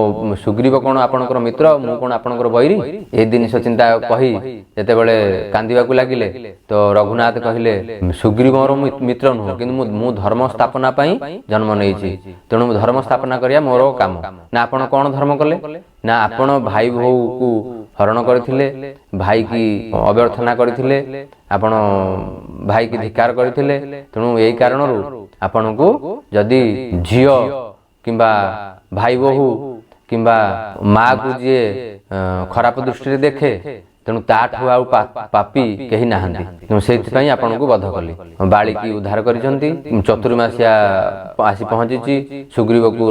ସୁଗ୍ରୀବ କ'ଣ ଆପଣଙ୍କର ମିତ୍ର, ମୁଁ କ'ଣ ଆପଣଙ୍କର ବୈରୀ? ଏ ଜିନିଷ ଚିନ୍ତା କହି ଯେତେବେଳେ କାନ୍ଦିବାକୁ ଲାଗିଲେ ତ ରଘୁନାଥ କହିଲେ ସୁଗ୍ରୀବ ମୋର ମିତ୍ର ନୁହଁ, କିନ୍ତୁ ମୁଁ ଧର୍ମ ସ୍ଥାପନା ପାଇଁ ଜନ୍ମ ନେଇଛି। ତେଣୁ ଧର୍ମ ସ୍ଥାପନା କରିବା ମୋର କାମ। ନା ଆପଣ କ'ଣ ଧର୍ମ କଲେ? ନା ଆପଣ ଭାଇ ବୋହୂକୁ ହରଣ କରିଥିଲେ, ଭାଇକି ଅଭ୍ୟର୍ଥନା କରିଥିଲେ, ଆପଣ ଭାଇକି ଧିକ୍କାର କରିଥିଲେ। ତେଣୁ ଏହି କାରଣରୁ ଆପଣଙ୍କୁ ଯଦି ଝିଅ କିମ୍ବା ଭାଇ ବୋହୂ କିମ୍ବା ମାଆକୁ ଯିଏ ଖରାପ ଦୃଷ୍ଟିରେ ଦେଖେ, ତେଣୁ ତାଠୁ ଆଉ ପାପୀ କେହି ନାହାନ୍ତି। ତେଣୁ ସେଇଥିପାଇଁ ଆପଣଙ୍କୁ ବଧ କଲି। ବାଳିକି ଉଦ୍ଧାର କରିଛନ୍ତି। ଚତୁର୍ମାସିଆ ଆସି ପହଞ୍ଚିଛି। ସୁଗ୍ରୀବକୁ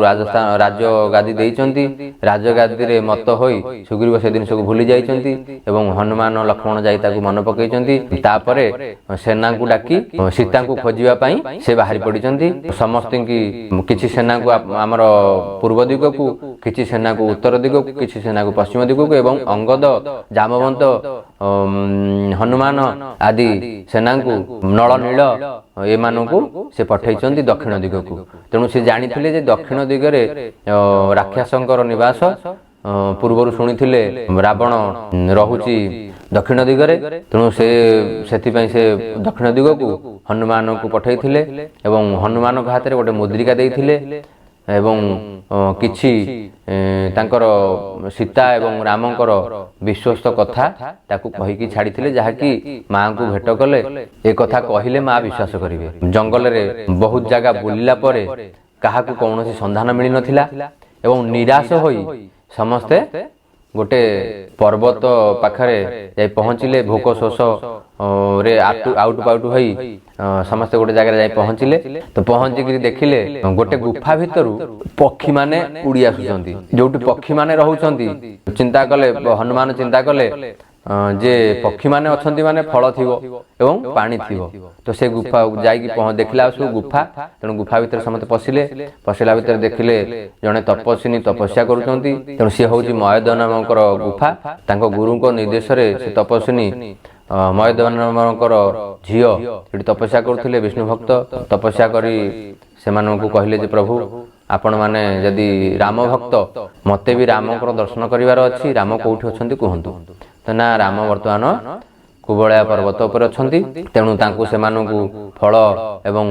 ରାଜଗାଦି ଦେଇଛନ୍ତି। ରାଜଗାଦିରେ ମତ୍ତ ହୋଇ ସୁଗ୍ରୀବ ସେ ଜିନିଷକୁ ଭୁଲି ଯାଇଛନ୍ତି ଏବଂ ହନୁମାନ ଲକ୍ଷ୍ମଣ ଯାଇ ତାକୁ ମନେ ପକାଇଛନ୍ତି। ତାପରେ ସେନାଙ୍କୁ ଡାକି ସୀତାଙ୍କୁ ଖୋଜିବା ପାଇଁ ସେ ବାହାରି ପଡ଼ିଛନ୍ତି। ସମସ୍ତଙ୍କୁ କିଛି ସେନାକୁ ଆମର ପୂର୍ବ ଦିଗକୁ, କିଛି ସେନାକୁ ଉତ୍ତର ଦିଗକୁ, କିଛି ସେନାକୁ ପଶ୍ଚିମ ଦିଗକୁ ଏବଂ ଅଙ୍ଗଦ, ଜାମବନ୍ତ, ହନୁମାନ ଆଦି ସେନାଙ୍କୁ ନଳ ନୀଳ ଏମାନଙ୍କୁ ସେ ପଠାଇଛନ୍ତି ଦକ୍ଷିଣ ଦିଗକୁ। ତେଣୁ ସେ ଜାଣିଥିଲେ ଯେ ଦକ୍ଷିଣ ଦିଗରେ ରାକ୍ଷସଙ୍କର ନିବାସ। ପୂର୍ବରୁ ଶୁଣିଥିଲେ ରାବଣ ରହୁଛି ଦକ୍ଷିଣ ଦିଗରେ। ତେଣୁ ସେଥିପାଇଁ ସେ ଦକ୍ଷିଣ ଦିଗକୁ ହନୁମାନଙ୍କୁ ପଠାଇଥିଲେ ଏବଂ ହନୁମାନଙ୍କ ହାତରେ ଗୋଟେ ମୁଦ୍ରିକା ଦେଇଥିଲେ ଏବଂ କିଛି ତାଙ୍କର ସୀତା ଏବଂ ରାମଙ୍କର ବିଶ୍ୱସ୍ତ କଥା ତାକୁ କହିକି ଛାଡ଼ିଥିଲେ, ଯାହାକି ମାଆଙ୍କୁ ଭେଟ କଲେ ଏ କଥା କହିଲେ ମା ବିଶ୍ୱାସ କରିବେ। ଜଙ୍ଗଲରେ ବହୁତ ଜାଗା ବୁଲିଲା ପରେ କାହାକୁ କୌଣସି ସନ୍ଧାନ ମିଳିନଥିଲା ଏବଂ ନିରାଶ ହୋଇ ସମସ୍ତେ ଗୋଟେ ପର୍ବତ ପାଖରେ ଯାଇ ପହଞ୍ଚିଲେ। ଭୋକ ଶୋଷ ରେ ଆଉଟୁ ପାଉଟୁ ହୋଇ ସମସ୍ତେ ଗୋଟେ ଜାଗାରେ ଯାଇ ପହଞ୍ଚିଲେ। ତ ପହଞ୍ଚିକିରି ଦେଖିଲେ ଗୋଟେ ଗୁଫା ଭିତରୁ ପକ୍ଷୀମାନେ ଉଡ଼ି ଆସୁଛନ୍ତି। ଯୋଉଠି ପକ୍ଷୀମାନେ ରହୁଛନ୍ତି ଚିନ୍ତା କଲେ, ହନୁମାନ ଚିନ୍ତା କଲେ ଯେ ପକ୍ଷୀମାନେ ଅଛନ୍ତି ମାନେ ଫଳ ଥିବ ଏବଂ ପାଣି ଥିବ। ତ ସେ ଗୁଫା ଯାଇକି ଦେଖିଲା ସବୁ ଗୁଫା। ତେଣୁ ଗୁଫା ଭିତରେ ସମସ୍ତେ ପଶିଲା ଭିତରେ ଦେଖିଲେ ଜଣେ ତପସ୍ୱିନୀ ତପସ୍ୟା କରୁଛନ୍ତି। ତେଣୁ ସିଏ ହେଉଛି ମୟଦନଙ୍କର ଗୁଫା। ତାଙ୍କ ଗୁରୁଙ୍କ ନିର୍ଦ୍ଦେଶରେ ସେ ତପସ୍ୱିନୀ ମୟଦନଙ୍କର ଝିଅ ସେଠି ତପସ୍ୟା କରୁଥିଲେ। ବିଷ୍ଣୁ ଭକ୍ତ ତପସ୍ୟା କରି ସେମାନଙ୍କୁ କହିଲେ ଯେ ପ୍ରଭୁ, ଆପଣମାନେ ଯଦି ରାମ ଭକ୍ତ, ମୋତେ ବି ରାମଙ୍କର ଦର୍ଶନ କରିବାର ଅଛି। ରାମ କୋଉଠି ଅଛନ୍ତି କୁହନ୍ତୁ। ତ ନା, ରାମ ବର୍ତ୍ତମାନ କୁବଳୟା ପର୍ବତ ଉପରେ ଅଛନ୍ତି। ତେଣୁ ତାଙ୍କୁ ସେମାନଙ୍କୁ ଫଳ ଏବଂ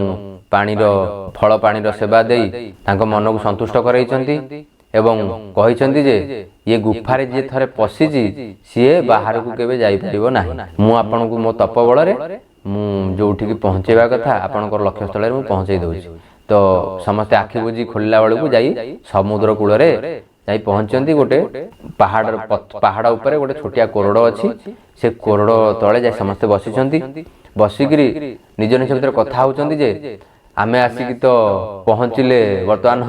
ପାଣିର ସେବା ଦେଇ ତାଙ୍କ ମନକୁ ସନ୍ତୁଷ୍ଟ କରାଇଛନ୍ତି ଏବଂ କହିଛନ୍ତି ଯେ ଇଏ ଗୁଫାରେ ଯିଏ ଥରେ ପଶିଛି ସିଏ ବାହାରକୁ କେବେ ଯାଇପାରିବ ନାହିଁ। ମୁଁ ଆପଣଙ୍କୁ ମୋ ତପ ବଳରେ ମୁଁ ଯୋଉଠିକି ପହଞ୍ଚେଇବା କଥା ଆପଣଙ୍କର ଲକ୍ଷ୍ୟସ୍ଥଳରେ ମୁଁ ପହଞ୍ଚେଇ ଦେଉଛି। ତ ସମସ୍ତେ ଆଖି ବୁଜି ଖୋଲିଲା ବେଳକୁ ଯାଇ ସମୁଦ୍ର କୂଳରେ ଯାଇ ପହଞ୍ଚନ୍ତି। ଗୋଟେ ପାହାଡ଼ ଉପରେ ଗୋଟେ ଛୋଟିଆ କୋରଡ଼ ଅଛି। ସେ କୋରଡ଼ ତଳେ ଯାଇ ସମସ୍ତେ ବସିଛନ୍ତି। ବସିକିରି ନିଜ ଭିତରେ କଥା ହେଉଛନ୍ତି ଯେ ଆମେ ଆସିକି ତ ପହଞ୍ଚିଲେ ବର୍ତ୍ତମାନ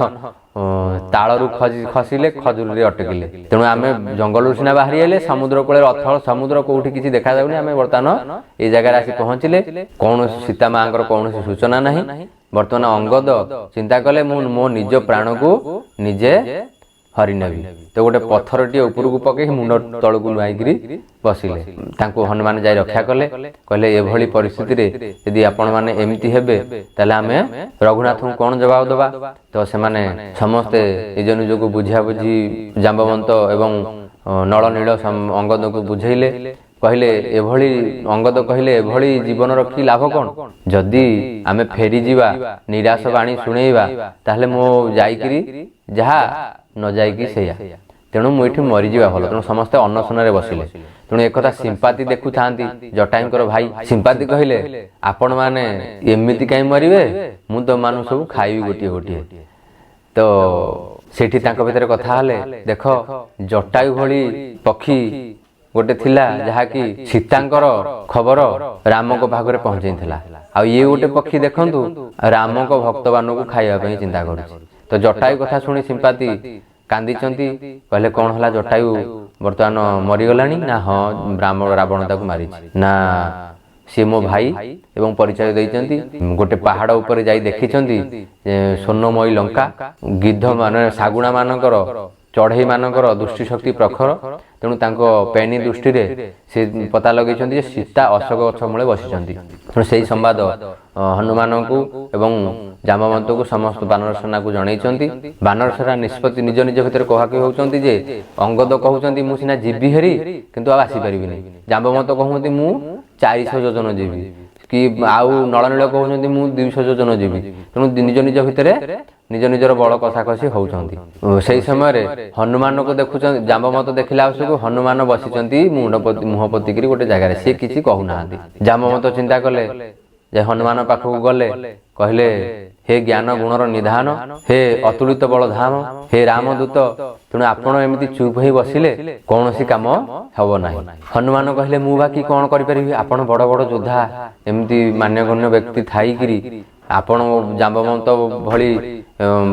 ତାଳରୁ ଖସିଲେ ଖଜୁରୀରେ ଅଟକିଲେ। ତେଣୁ ଆମେ ଜଙ୍ଗଲରୁ ସିନା ବାହାରି ଆଇଲେ, ସମୁଦ୍ର କୂଳରେ ଅଥଳ ସମୁଦ୍ର କୋଉଠି କିଛି ଦେଖାଯାଉନି। ଆମେ ବର୍ତ୍ତମାନ ଏଇ ଜାଗାରେ ଆସି ପହଞ୍ଚିଲେ, କୌଣସି ସୀତା ମାଙ୍କର କୌଣସି ସୂଚନା ନାହିଁ। ବର୍ତ୍ତମାନ ଅଙ୍ଗଦ ଚିନ୍ତା କଲେ ମୁଁ ମୋ ନିଜ ପ୍ରାଣକୁ ନିଜେ ହରିନେବି। ତ ଗୋଟେ ପଥରଟିଏ ଉପରକୁ ପକେଇ ମୁଣ୍ଡ ତଳକୁ ନୁଆଇକିରି ବସିଲେ। ତାଙ୍କୁ ହନୁମାନ ଯାଇ ରକ୍ଷା କଲେ। କହିଲେ ଏଭଳି ପରିସ୍ଥିତିରେ ଯଦି ଆପଣମାନେ ଏମିତି ହେବେ ତାହେଲେ ଆମେ ରଘୁନାଥଙ୍କୁ କ'ଣ ଜବାବ ଦେବା? ତ ସେମାନେ ସମସ୍ତେ ନିଜ ନିଜକୁ ବୁଝାବୁଝି ଜାମ୍ବବନ୍ତ ଏବଂ ନଳ ନୀଳ ଅଙ୍ଗଦଙ୍କୁ ବୁଝେଇଲେ। ଅଙ୍ଗଦ କହିଲେ ଏଭଳି ଜୀବନ ରଖି ଲାଭ କ'ଣ? ଯଦି ଆମେ ଫେରିଯିବା, ନିରାଶ ବାଣୀ ଶୁଣେଇବା, ତାହେଲେ ମୁଁ ଯାଇକିରି ଯାହା ନ ଯାଇକି ସେଇଆ। ତେଣୁ ମୁଁ ଏଠି ମରିଯିବା ଭଲ। ତେଣୁ ସମସ୍ତେ ଅନଶନରେ ବସିଲେ। ତେଣୁ ଏକଥା ସିମ୍ପାତି ଦେଖୁଥାନ୍ତି, ଜଟାୟୁଙ୍କର ଭାଇ ସିମ୍ପାତି କହିଲେ ଆପଣମାନେ ଏମିତି କାହିଁ ମରିବେ? ମୁଁ ତମମାନଙ୍କୁ ସବୁ ଖାଇବି ଗୋଟିଏ ଗୋଟିଏ। ତ ସେଠି ତାଙ୍କ ଭିତରେ କଥା ହେଲେ, ଦେଖ ଜଟାୟୁ ଭଳି ପକ୍ଷୀ ଗୋଟେ ଥିଲା ଯାହାକି ସୀତାଙ୍କର ଖବର ରାମଙ୍କ ପାଖରେ ପହଞ୍ଚେଇଥିଲା। ଆଉ ଇଏ ଗୋଟେ ପକ୍ଷୀ ଦେଖନ୍ତୁ ରାମଙ୍କ ଭକ୍ତମାନଙ୍କୁ ଖାଇବା ପାଇଁ ଚିନ୍ତା କରୁଛି। ତ ଜଟାୟୁ କଥା ଶୁଣି ସିମ୍ପାତି କାନ୍ଦିଛନ୍ତି। କହିଲେ କ'ଣ ହେଲା? ଜଟାୟୁ ବର୍ତ୍ତମାନ ମରିଗଲାଣି? ନା ହଁ, ରାବଣ ତାକୁ ମାରିଛି। ନା, ସିଏ ମୋ ଭାଇ ଏବଂ ପରିଚୟ ଦେଇଛନ୍ତି। ଗୋଟେ ପାହାଡ଼ ଉପରେ ଯାଇ ଦେଖିଛନ୍ତି ସ୍ୱର୍ଣ୍ଣମୟୀ ଲଙ୍କା, ଗିଦ୍ଧ ଶାଗୁଣା ମାନଙ୍କର, ଚଢ଼େଇ ମାନଙ୍କର ଦୃଷ୍ଟି ଶକ୍ତି ପ୍ରଖର। ତ ତେଣୁ ତାଙ୍କ ପେଣି ଦୃଷ୍ଟିରେ ସେ ପତା ଲଗେଇଛନ୍ତି ଯେ ସୀତା ଅଶୋକ ଗଛ ମୂଳେ ବସିଛନ୍ତି। ତେଣୁ ସେହି ସମ୍ବାଦ ହନୁମାନଙ୍କୁ ଏବଂ ଜାମ୍ବବନ୍ତକୁ ସମସ୍ତ ବାନର ସେନାକୁ ଜଣେଇଛନ୍ତି। ବାନର ସେନା ନିଷ୍ପତ୍ତି ନିଜ ନିଜ ଭିତରେ କହାକି ହେଉଛନ୍ତି ଯେ ଅଙ୍ଗଦ କହୁଛନ୍ତି ମୁଁ ସିନା ଯିବି ହେରି କିନ୍ତୁ ଆଉ ଆସିପାରିବିନି। ଜାମ୍ବବନ୍ତ କହୁଛନ୍ତି ମୁଁ 400 ଯୋଜନ ଯିବି, କି ଆଉ ନଳନୀଳ କହୁଛନ୍ତି ମୁଁ 200 ଯୋଜନ ଯିବି। ତେଣୁ ନିଜ ନିଜ ଭିତରେ ନିଜ ନିଜର ବଳ କଷାକଷି ହଉଛନ୍ତି। ସେହି ସମୟରେ ହନୁମାନଙ୍କୁ ଦେଖୁଛନ୍ତି, ଜାମ୍ବବନ୍ତ ଦେଖିଲା ଆବଶ୍ୟକୁ ହନୁମାନ ବସିଛନ୍ତି ମୁହଁ ପୋତିକିରି ଗୋଟେ ଜାଗାରେ, ସିଏ କିଛି କହୁନାହାନ୍ତି। ଜାମ୍ବବନ୍ତ ଚିନ୍ତା କଲେ ଯେ ହନୁମାନ ପାଖକୁ ଗଲେ, କହିଲେ ହେ ଜ୍ଞାନ ଗୁଣର ନିଧାନ, ହେ ଅତୁଳିତ ବଳ ଧାମ, ହେ ରାମଦୂତ, ତେଣୁ ଆପଣ ଏମିତି ଚୁପ୍ ହୋଇ ବସିଲେ କୌଣସି କାମ ହେବ ନାହିଁ। ହନୁମାନ କହିଲେ ମୁଁ ବା କି କ'ଣ କରିପାରିବି, ଆପଣ ବଡ଼ ବଡ଼ ଯୋଦ୍ଧା, ଏମିତି ମାନ୍ୟଗଣ୍ୟ ବ୍ୟକ୍ତି ଥାଇକିରି ଆପଣ ଜାମ୍ବବନ୍ତ ଭଳି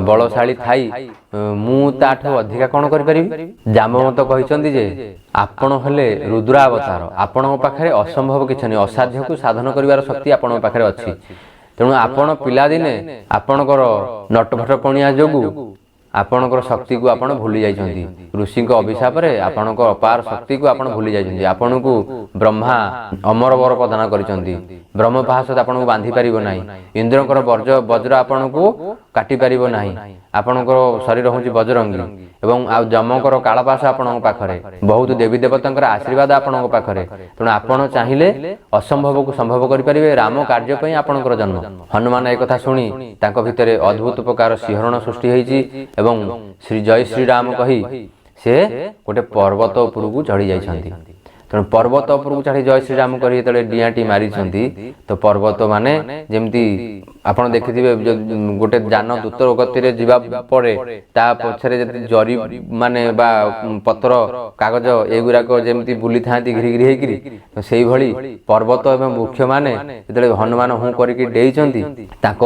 ବଳଶାଳୀ ଥାଇ ମୁଁ ତାଠୁ ଅଧିକା କ'ଣ କରିପାରିବି। ଜାମ୍ବବନ୍ତ କହିଛନ୍ତି ଯେ ଆପଣ ହେଲେ ରୁଦ୍ରାବତାର, ଆପଣଙ୍କ ପାଖରେ ଅସମ୍ଭବ କିଛି ନାହିଁ, ଅସାଧ୍ୟକୁ ସାଧନ କରିବାର ଶକ୍ତି ଆପଣଙ୍କ ପାଖରେ ଅଛି। ତେଣୁ ଆପଣ ପିଲାଦିନେ ଆପଣଙ୍କର ନଟଭଟ ପଣିଆ ଯୋଗୁଁ ଆପଣଙ୍କର ଶକ୍ତିକୁ ଆପଣ ଭୁଲି ଯାଇଛନ୍ତି। ଋଷିଙ୍କ ଅଭିଶାପରେ ଆପଣଙ୍କ ଅପାର ଶକ୍ତିକୁ ଆପଣ ଭୁଲି ଯାଇଛନ୍ତି। ଆପଣଙ୍କୁ ବ୍ରହ୍ମା ଅମର ବର ପ୍ରଦାନ କରିଛନ୍ତି, ବ୍ରହ୍ମ ପାଶତ ଆପଣଙ୍କୁ ବାନ୍ଧି ପାରିବ ନାହିଁ, ଇନ୍ଦ୍ରଙ୍କର ବଜ୍ର ଆପଣଙ୍କୁ କାଟି ପାରିବ ନାହିଁ, ଆପଣଙ୍କର ଶରୀର ହେଉଛି ବଜରଙ୍ଗୀ, ଏବଂ ଆଉ ଯମଙ୍କର କାଳପାଶ ଆପଣଙ୍କ ପାଖରେ, ବହୁତ ଦେବୀ ଦେବତାଙ୍କର ଆଶୀର୍ବାଦ ଆପଣଙ୍କ ପାଖରେ। ତେଣୁ ଆପଣ ଚାହିଁଲେ ଅସମ୍ଭବକୁ ସମ୍ଭବ କରିପାରିବେ, ରାମ କାର୍ଯ୍ୟ ପାଇଁ ଆପଣଙ୍କର ଜନ୍ମ। ହନୁମାନ ଏକଥା ଶୁଣି ତାଙ୍କ ଭିତରେ ଅଦ୍ଭୁତ ପ୍ରକାର ଶିହରଣ ସୃଷ୍ଟି ହୋଇଛି ଏବଂ ଜୟ ଶ୍ରୀରାମ କହି ସେ ଗୋଟେ ପର୍ବତ ଉପରକୁ ଚଢ଼ି ଯାଇଛନ୍ତି। ତେଣୁ ପର୍ବତ ଉପରକୁ ଚଢ଼ି ଜୟ ଶ୍ରୀରାମ କରି ଯେତେବେଳେ ଡିଆଁଟି ମାରିଛନ୍ତି ତ ପର୍ବତ ମାନେ ଯେମିତି ଆପଣ ଦେଖିଥିବେ ଗୋଟେ ଯାନ ଦ୍ରୁତ ଗତିରେ ଯିବା ପରେ ତା ପଛରେ ଯଦି ଜରି ମାନେ ବା ପତ୍ର କାଗଜ ଏଗୁଡ଼ାକ ଯେମିତି ବୁଲିଥାନ୍ତି ଘିରି ଘିରି ହେଇକିରି, ସେଇଭଳି ପର୍ବତ ଏବଂ ବୃକ୍ଷମାନେ ଯେତେବେଳେ ହନୁମାନ ହୁଁ କରିକି ଡେଇଛନ୍ତି ତାଙ୍କ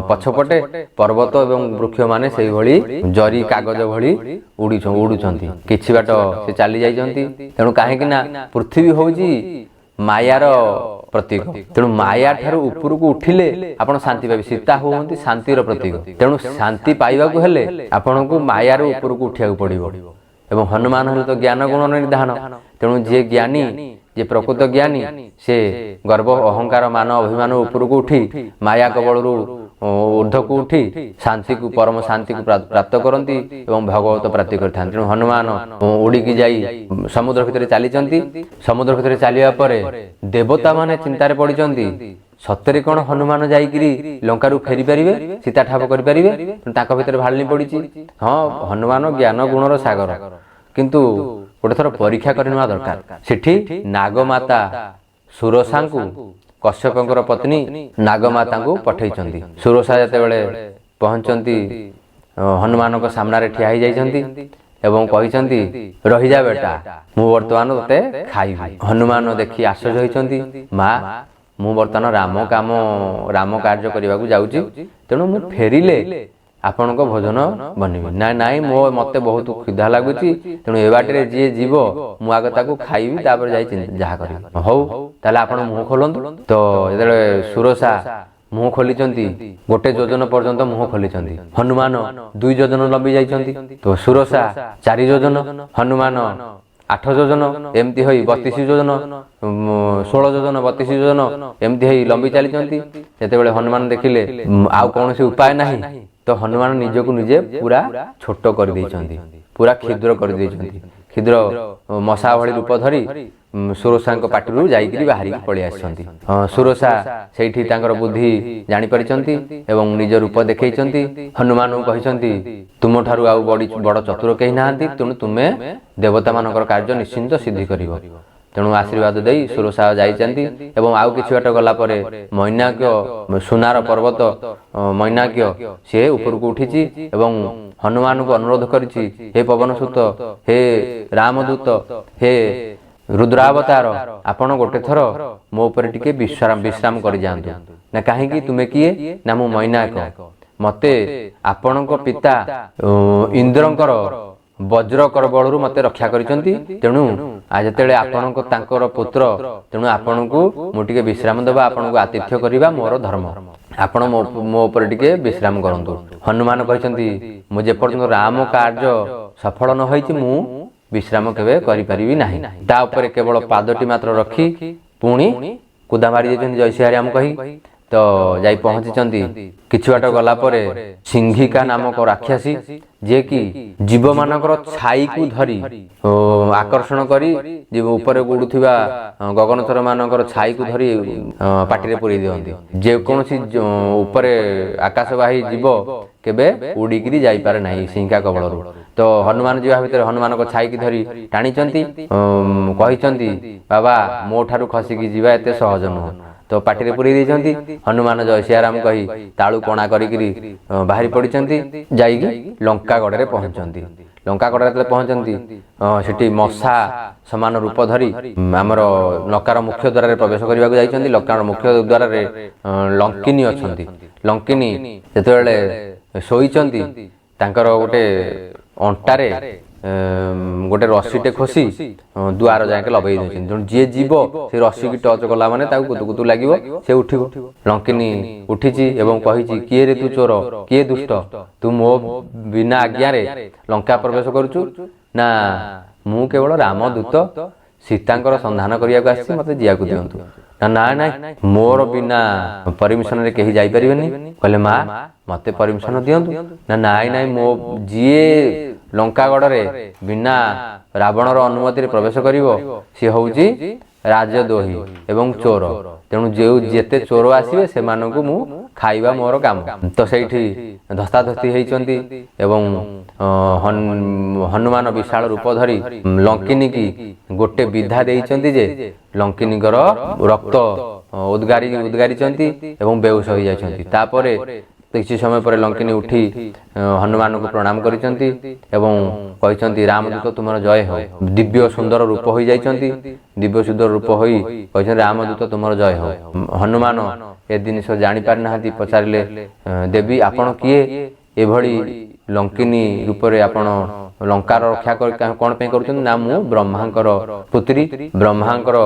ପଛପଟେ ପର୍ବତ ଏବଂ ବୃକ୍ଷମାନେ ସେଇଭଳି ଜରି କାଗଜ ଭଳି ଉଡୁଛନ୍ତି। କିଛି ବାଟ ସେ ଚାଲି ଯାଇଛନ୍ତି। ତେଣୁ କାହିଁକି ନା ପୃଥିବୀ ହେଉଛି ମାୟାର ପ୍ରତୀକ। ତେଣୁ ମାୟା ଠାରୁ ଉପରକୁ ଉଠିଲେ ଆପଣ ଶାନ୍ତି ପାଇବେ। ସୀତା ହୁଅନ୍ତି ଶାନ୍ତିର ପ୍ରତୀକ। ତେଣୁ ଶାନ୍ତି ପାଇବାକୁ ହେଲେ ଆପଣଙ୍କୁ ମାୟାର ଉପରକୁ ଉଠିବାକୁ ପଡ଼ିବ। ଏବଂ ହନୁମାନ ହେଲେ ତ ଜ୍ଞାନ ଗୁଣ ନିର୍ଦ୍ଧାନ। ତେଣୁ ଯିଏ ଜ୍ଞାନୀ, ଯିଏ ପ୍ରକୃତ ଜ୍ଞାନୀ, ସେ ଗର୍ବ ଅହଙ୍କାର ମାନ ଅଭିମାନ ଉପରକୁ ଉଠି ମାୟା କବଳରୁ ঊର୍ଦ୍ଧ୍ୱକୁ ଉଠି ଶାନ୍ତିକୁ ପରମ ଶାନ୍ତିକୁ ପ୍ରାପ୍ତ କରନ୍ତି ଏବଂ ଭଗବତ ପ୍ରାପ୍ତି କରିଥାନ୍ତି। ତେଣୁ ହନୁମାନ ଉଡ଼ିକି ଯାଇ ସମୁଦ୍ର ଭିତରେ ଚାଲିଛନ୍ତି। ସମୁଦ୍ର ଭିତରେ ଚାଲିବା ପରେ ଦେବତା ମାନେ ଚିନ୍ତାରେ ପଡ଼ିଛନ୍ତି, ସତରେ କ'ଣ ହନୁମାନ ଯାଇକିରି ଲଙ୍କାରୁ ଫେରି ପାରିବେ, ସୀତା ଠାବ କରିପାରିବେ? ତାଙ୍କ ଭିତରେ ଭାଳନି ପଡ଼ିଛି, ହଁ ହନୁମାନ ଜ୍ଞାନ ଗୁଣର ସାଗର, କିନ୍ତୁ ଗୋଟେ ଥର ପରୀକ୍ଷା କରିନେବା ଦରକାର। ସେଠି ନାଗମାତା ସୁରସାଙ୍କୁ କଶ୍ୟପଙ୍କର ପତ୍ନୀ ନାଗମାତାଙ୍କୁ ପଠେଇଛନ୍ତି। ସୁରସା ଯେତେବେଳେ ପହଞ୍ଚନ୍ତି ହନୁମାନଙ୍କ ସାମ୍ନାରେ ଠିଆ ହେଇଯାଇଛନ୍ତି ଏବଂ କହିଛନ୍ତି ରହିଯା ବେଟା, ମୁଁ ବର୍ତ୍ତମାନ ତତେ ଖାଇବି। ହନୁମାନ ଦେଖି ଆଶ୍ଚର୍ଯ୍ୟ ହୋଇଛନ୍ତି, ମା ମୁଁ ବର୍ତ୍ତମାନ ରାମ କାର୍ଯ୍ୟ କରିବାକୁ ଯାଉଛି, ତେଣୁ ମୁଁ ଫେରିଲେ ଆପଣଙ୍କ ଭୋଜନ ବନିବି। ନାଇଁ ମତେ ବହୁତ କ୍ଷୁଧା ଲାଗୁଛି, ତେଣୁ ଏ ବାଟରେ ଯିଏ ଯିବ ମୁଁ ଆଗ ତାକୁ ଖାଇବି, ତାପରେ ଯାଇ ଯାହା କରିବି। ହଉ ତାହେଲେ ଆପଣ ମୁହଁ ଖୋଲନ୍ତୁ। ତ ଯେତେବେଳେ ସୁରସା ମୁହଁ ଖୋଲିଛନ୍ତି, ଗୋଟେ ଯୋଜନ ପର୍ଯ୍ୟନ୍ତ ମୁହଁ ଖୋଲିଛନ୍ତି। ହନୁମାନ 2 ଯୋଜନ ଲମ୍ବି ଯାଇଛନ୍ତି। ତ ସୁରସା 4 ଯୋଜନ, ହନୁମାନ 8 ଯୋଜନ, ଏମିତି ହୋଇ 32 ଯୋଜନ, 16 ଯୋଜନ, 32 ଯୋଜନ ଏମିତି ହେଇ ଲମ୍ବି ଚାଲିଛନ୍ତି। ଯେତେବେଳେ ହନୁମାନ ଦେଖିଲେ ଆଉ କୌଣସି ଉପାୟ ନାହିଁ, ତ ହନୁମାନ ନିଜକୁ ନିଜେ ପୁରା ଛୋଟ କରିଦେଇଛନ୍ତି, ପୁରା କ୍ଷୁଦ୍ର କରିଦେଇଛନ୍ତି। କ୍ଷୁଦ୍ର ମଶା ଭଳି ରୂପ ଧରି ସୁରସାଙ୍କ ପାଟିରୁ ଯାଇକିରି ବାହାରିକି ପଳେଇ ଆସିଛନ୍ତି। ସୁରସା ସେଇଠି ତାଙ୍କର ବୁଦ୍ଧି ଜାଣିପାରିଛନ୍ତି ଏବଂ ନିଜ ରୂପ ଦେଖେଇଛନ୍ତି। ହନୁମାନଙ୍କୁ କହିଛନ୍ତି ତୁମଠାରୁ ଆଉ ବଡ଼ ଚତୁର କେହି ନାହାନ୍ତି, ତେଣୁ ତୁମେ ଦେବତାମାନଙ୍କର କାର୍ଯ୍ୟ ନିଶ୍ଚିନ୍ତ ସିଦ୍ଧି କରିବ। ତେଣୁ ଆଶୀର୍ବାଦ ଦେଇ ସୁରସା ଯାଇଛନ୍ତି ଏବଂ ଆଉ କିଛି ବାଟ ଗଲା ପରେ ମୈନାକ୍ୟ, ସୁନାର ପର୍ବତ ମୈନାକ୍ୟ, ସିଏ ଉପରକୁ ଉଠିଛି ଏବଂ ହନୁମାନଙ୍କୁ ଅନୁରୋଧ କରିଛି, ହେ ପବନସୁତ, ହେ ରାମଦୂତ, ହେ ରୁଦ୍ରାବତାର, ଆପଣ ଗୋଟେ ଥର ମୋ ଉପରେ ଟିକେ ବିଶ୍ରାମ କରିଯାଆନ୍ତୁ। ନା କାହିଁକି, ତୁମେ କିଏ? ନା ମୁଁ ମୈନାକ, ମତେ ଆପଣଙ୍କ ପିତା ଇନ୍ଦ୍ରଙ୍କର ବଜ୍ର କରବଳରୁ ମତେ ରକ୍ଷା କରିଛନ୍ତି। ତେଣୁ ଯେତେବେଳେ ଆପଣଙ୍କ ତାଙ୍କର ପୁତ୍ର, ତେଣୁ ଆପଣଙ୍କୁ ମୁଁ ଟିକେ ବିଶ୍ରାମ ଦେବା, ଆପଣଙ୍କୁ ଆତିଥ୍ୟ କରିବା ମୋର ଧର୍ମ। ଆପଣ ମୋ ଉପରେ ଟିକେ ବିଶ୍ରାମ କରନ୍ତୁ। ହନୁମାନ କହିଛନ୍ତି ମୁଁ ଯେପର୍ଯ୍ୟନ୍ତ ରାମ କାର୍ଯ୍ୟ ସଫଳ ନ ହୋଇଛି ମୁଁ विश्राम केबे करि परिबि नाही। ता ऊपर केवल पादटी मात्र रखी पुणी कुदा मारी जाइछन्ति जय श्री राम कहि तो जाई पहुँची। किछि बाट गला परे सिंहिका नामक राक्षसी जे कि जीव मानकर छाई को धरी आकर्षण करी जीव ऊपर उड़ुथिबा गगनचर मानकर छाई को धरी पाटी रे पुरी दियंती। जे कोनसी ऊपर आकाशवाही जीव केबे उड़ीकिरी जाई पारे नाही सिंहिका कबळरू। तो हनुमान जीवा भितर हनुमान को छाई की धरी टाणीचंती कहिचंती बाबा मो ठारू खसिकी जीवा एते सहज नुह। तो पाटी रे पुरी देइचंती। हनुमान जय सियाराम कही ताळू पणा करिकिरी बाहरी पड़िचंती जाईकी लंकागढ़ रे पहुंचंती। लंकागढ़ रे पहुंचंती सेठी मशा समान रूप धरी आमर लंकार मुख्य द्वार रे प्रवेश करबा को जाइचंती। लंकार मुख्य द्वार रे लंकिनी अछंती। लंकिनी जेतेबेले सोईचंती तांकर गोटे अंटारे गोटे रस्सीटे खोसी दुआर जाके लबई देछन। जण जे जीव से रस्सी की टच कला माने ताकू कुतु कुतु लागिवो से उठिवो। लंकिनी उठिची एवं कहिची किए रे तू चोर किए दुष्ट तू मो बिना आज्ञा रे लंका प्रवेश करूचु ना मु केवल रामदूत सीतांकर संधान करिया आसी मते जिया को दियंतु ना ना ना मोर बिना परमिशन रे केही जाई परिबेनी। कहले मां मते परमिशन दियंतु ना नाई नाई मो जिए लंकागढ़ रे बिना रावणर अनुमति रे प्रवेश करिवो सी होउची राजद्रोही एवं चोर। तेणु जे जेते चोर आसीबे से मानकु मु खाइबा मोर काम। तो सेठी धस्ताधस्ती हेइचंती एवं हनुमान विशाल रूप धरी लंकिनी की गोटे विधा देइचंती जे लंकिनीकर रक्त उद्गारिचंती एवं बेहोश हो जाइचंती। तापरे किछि समय पर लंकिनी उठी हनुमान को प्रणाम करिचंती एवं कहिचंती रामदूत तुमर जय हो। दिव्य सुंदर रूप होई जाइचंती। दिव्य सुंदर रूप होई कहिचंती रामदूत तुमर जय हो। हनुमान ए जिनिस जानि पार नाहंती पचारिले देवी आपण किए एभली लंकिनी रूप रे आपण लंकार रक्षा कर कोन पे करूछन ना मु ब्रह्मांकर पुत्री ब्रह्मांकर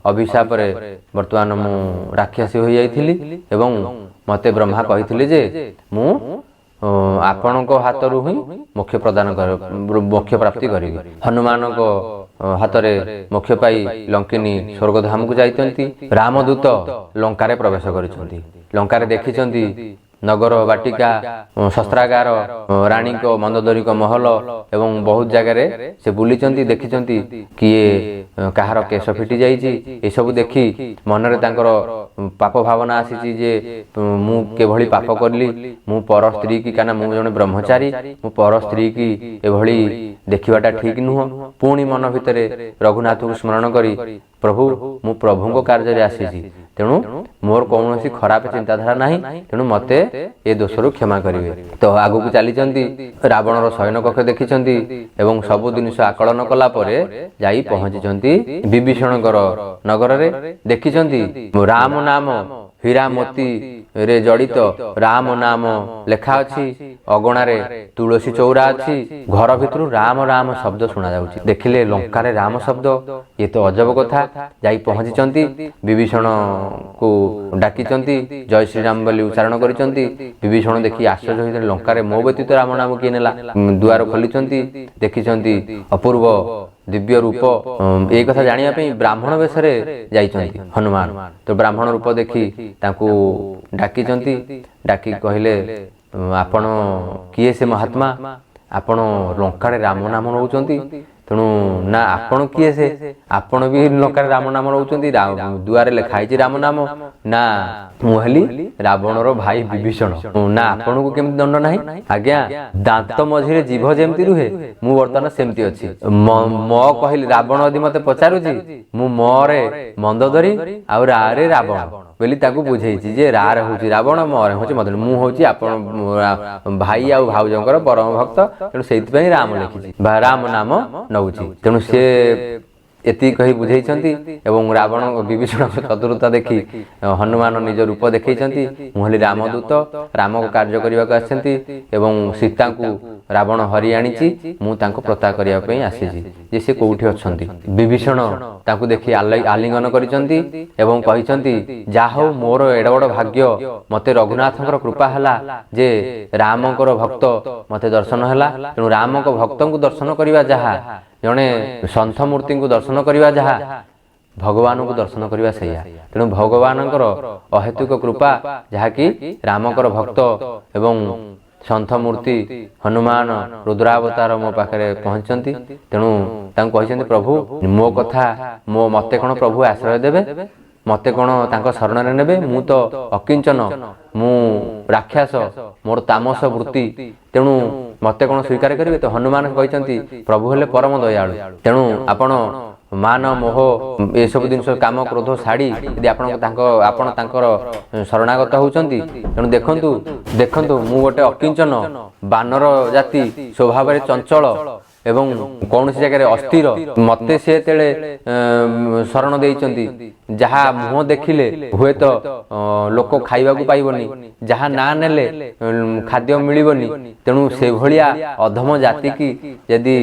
अभिशाप रे वर्तमान मु राक्षसी होई जाइथिली एवं मते ब्रह्मा कहिथिले जे मु आपण को हाथ रु ही मोक्ष प्रदान कर मोक्ष प्राप्ति करी। हनुमान को हाथ रे मोक्ष पाई लंकिनी स्वर्गधाम को जाइतंती। रामदूत लंका रे प्रवेश करिसंती। लंका रे देखिसंती नगर बाटिका शस्त्रागार रानी को मंदोदरी को महल एवं बहुत जगह रे से बुलीचंती देखिचंती किए कहार केश फिटी जाइछि। ए सब देखी मन रे तांकर पाप भावना आसीछि जे मु केभली पाप करली मु पर स्त्री की काना मु जने ब्रह्मचारी मु पर स्त्री की एभली देखिबाटा ठीक नुह। पुणी मन भितरे रघुनाथ को स्मरण करी प्रभु मु प्रभु को कार्य रे आसीछि तेणु मोर कौनसी खराब चिंताधारा नाही तेणु मते ए दोषरु क्षमा करिवे। तो आगु को चलीचंती रावणर शयन कक्ष देखिचंती एवं सब जिनिस आकलन कला परे जाई पहुंचीचंती विभीषणकर नगर रे। देखिचंती राम नाम हीरा मोती रे जड़ित राम नाम लेखा अछि। अगणा रे तुलसी चौरा अछि। घर भितरु राम राम शब्द सुना जाउछि। देखिले लंका रे राम शब्द ये तो अजब कथा। जाई पहुंचीचंती विभीषण को डाकिचंती जय श्री राम बोली उच्चारण करिचंती। विभीषण देखि आश्चर्य होइते लंका रे मो व्यतीत राम नाम किए नेला। दुआर खोलिचंती देखिचंती अपूर्व दिव्य रूप। ए कथा जानिया पे ब्राह्मण वेश रे जाइचंती हनुमान। तो ब्राह्मण रूप देखी तांकू डाकिचंती। डाकी कहिले आपण किए से महात्मा आपण लंका रे राम नाम नउचंती तेणु ना आपण किए से आपण भी लंका रे राम नाम नउचंती। दुआरे लिखाई राम नाम ना मुहली रावणर भाई विभीषण ना आपण को केमति दंड नाही। आज्ञा दांत मझिरे जीभ जेमति रुहे मु वर्तमान सेमति अछि। म कहली रावण यदि मते पचारुची मु मोरे मंदोदरी आ रे रावण बोली ताकू बुझेइछि जे रा रे होची रावण मोरे होची मदन मु होची आपण भाई आ भाउजंकर परम भक्त तेणु सेति पई राम लिखिछि बा राम नाम नउछि। तेणु से एति कही बुझेइछंती एवं रावण विभीषण चतुरता देखी हनुमान निज रूप देखैछंती। मुहली रामदूत राम को कार्य करिवा को आछंती एवं सीता को रावण हरि आनिछि मु तांको प्रता करिया पई आसीछि जे से कोउठी अछंती। विभीषण तांको देखि आलिंगन करिछंती एवं कहिछंती जाहो मोर एड बड़ भाग्य मते रघुनाथकर कृपा हला जे रामकर भक्त मते दर्शन हला। तेणु रामक भक्तଙ୍କୁ दर्शन करिवा जहा ଜଣେ ସନ୍ଥ ମୂର୍ତ୍ତିଙ୍କୁ ଦର୍ଶନ କରିବା ଯାହା ଭଗବାନଙ୍କୁ ଦର୍ଶନ କରିବା ସେଇଆ। ତେଣୁ ଭଗବାନଙ୍କର ଅହେତୁକ କୃପା ଯାହାକି ରାମଙ୍କର ଭକ୍ତ ଏବଂ ସନ୍ଥ ମୂର୍ତ୍ତି ହନୁମାନ ରୁଦ୍ରାବତାର ମୋ ପାଖରେ ପହଞ୍ଚିଛନ୍ତି। ତେଣୁ ତାଙ୍କୁ କହିଛନ୍ତି ପ୍ରଭୁ ମୋ କଥା ମତେ କ'ଣ ପ୍ରଭୁ ଆଶ୍ରୟ ଦେବେ, ମତେ କ'ଣ ତାଙ୍କ ଶରଣରେ ନେବେ? ମୁଁ ତ ଅକିଞ୍ଚନ, ମୁଁ ରାକ୍ଷସ, ମୋର ତାମସ ବୃତ୍ତି, ତେଣୁ ମତେ କ'ଣ ସ୍ୱୀକାର କରିବେ? ତ ହନୁମାନ କହିଛନ୍ତି ପ୍ରଭୁ ହେଲେ ପରମ ଦୟାଳୁ। ତେଣୁ ଆପଣ ମାନ ମୋହ ଏସବୁ ଜିନିଷ କାମ କ୍ରୋଧ ଛାଡ଼ି ଯଦି ଆପଣ ତାଙ୍କର ଶରଣାଗତ ହେଉଛନ୍ତି, ତେଣୁ ଦେଖନ୍ତୁ ମୁଁ ଗୋଟେ ଅକିଞ୍ଚନ ବାନର ଜାତି, ସ୍ୱଭାବରେ ଚଞ୍ଚଳ ଏବଂ କୌଣସି ଜାଗାରେ ଅସ୍ଥିର। ମତେ ସେ ଯେତେବେଳେ ଶରଣ ଦେଇଛନ୍ତି, ଯାହା ମୁହଁ ଦେଖିଲେ ହୁଏତ ଲୋକ ଖାଇବାକୁ ପାଇବନି, ଯାହା ନାଁ ନେଲେ ଖାଦ୍ୟ ମିଳିବନି। ତେଣୁ ସେଭଳିଆ ଅଧମ ଜାତିକି ଯଦି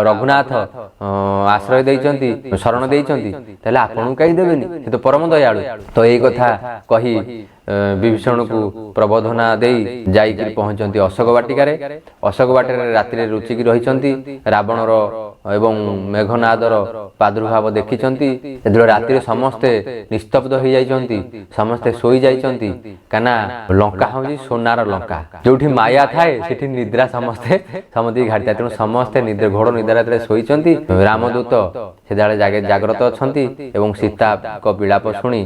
ରଘୁନାଥ ଆଶ୍ରୟ ଦେଇଛନ୍ତି, ଶରଣ ଦେଇଛନ୍ତି, ତାହେଲେ ଆପଣଙ୍କୁ କାହିଁ ଦେବେନି? ସେ ତ ପରମ ଦୟାଳୁ। ତ ଏଇ କଥା କହି ବିଭୀଷଣକୁ ପ୍ରବୋଧନା ଦେଇ ଯାଇକରି ପହଞ୍ଚନ୍ତି ଅଶୋକ ବାଟିକାରେ। ଅଶୋକ ବାଟିକାରେ ରାତିରେ ଲୁଚିକି ରହିଛନ୍ତି। ରାବଣର ଏବଂ ମେଘନାଦର ପ୍ରାଦୁର୍ଭାବ ଦେଖିଛନ୍ତି। ଯେତେବେଳେ ରାତିରେ ସମସ୍ତେ ନିସ୍ତବ୍ଧ ହେଇଯାଇଛନ୍ତି, ସମସ୍ତେ ଶୋଇଯାଇଛନ୍ତି, କାହିଁକିନା ଲଙ୍କା ହେଉଛି সোনাର ଲଙ୍କା। ଯୋଉଠି ମାୟା ଥାଏ ସେଠି ନିଦ୍ରା ସମସ୍ତେ ଘାଟିଥାଏ। ତେଣୁ ସମସ୍ତେ ଘୋର ନିଦ୍ରା ଯେତେବେଳେ ଶୋଇଛନ୍ତି, ରାମଦୂତ ସେତେବେଳେ ଜାଗ୍ରତ ଅଛନ୍ତି ଏବଂ ସୀତାଙ୍କ ବିଳାପ ଶୁଣି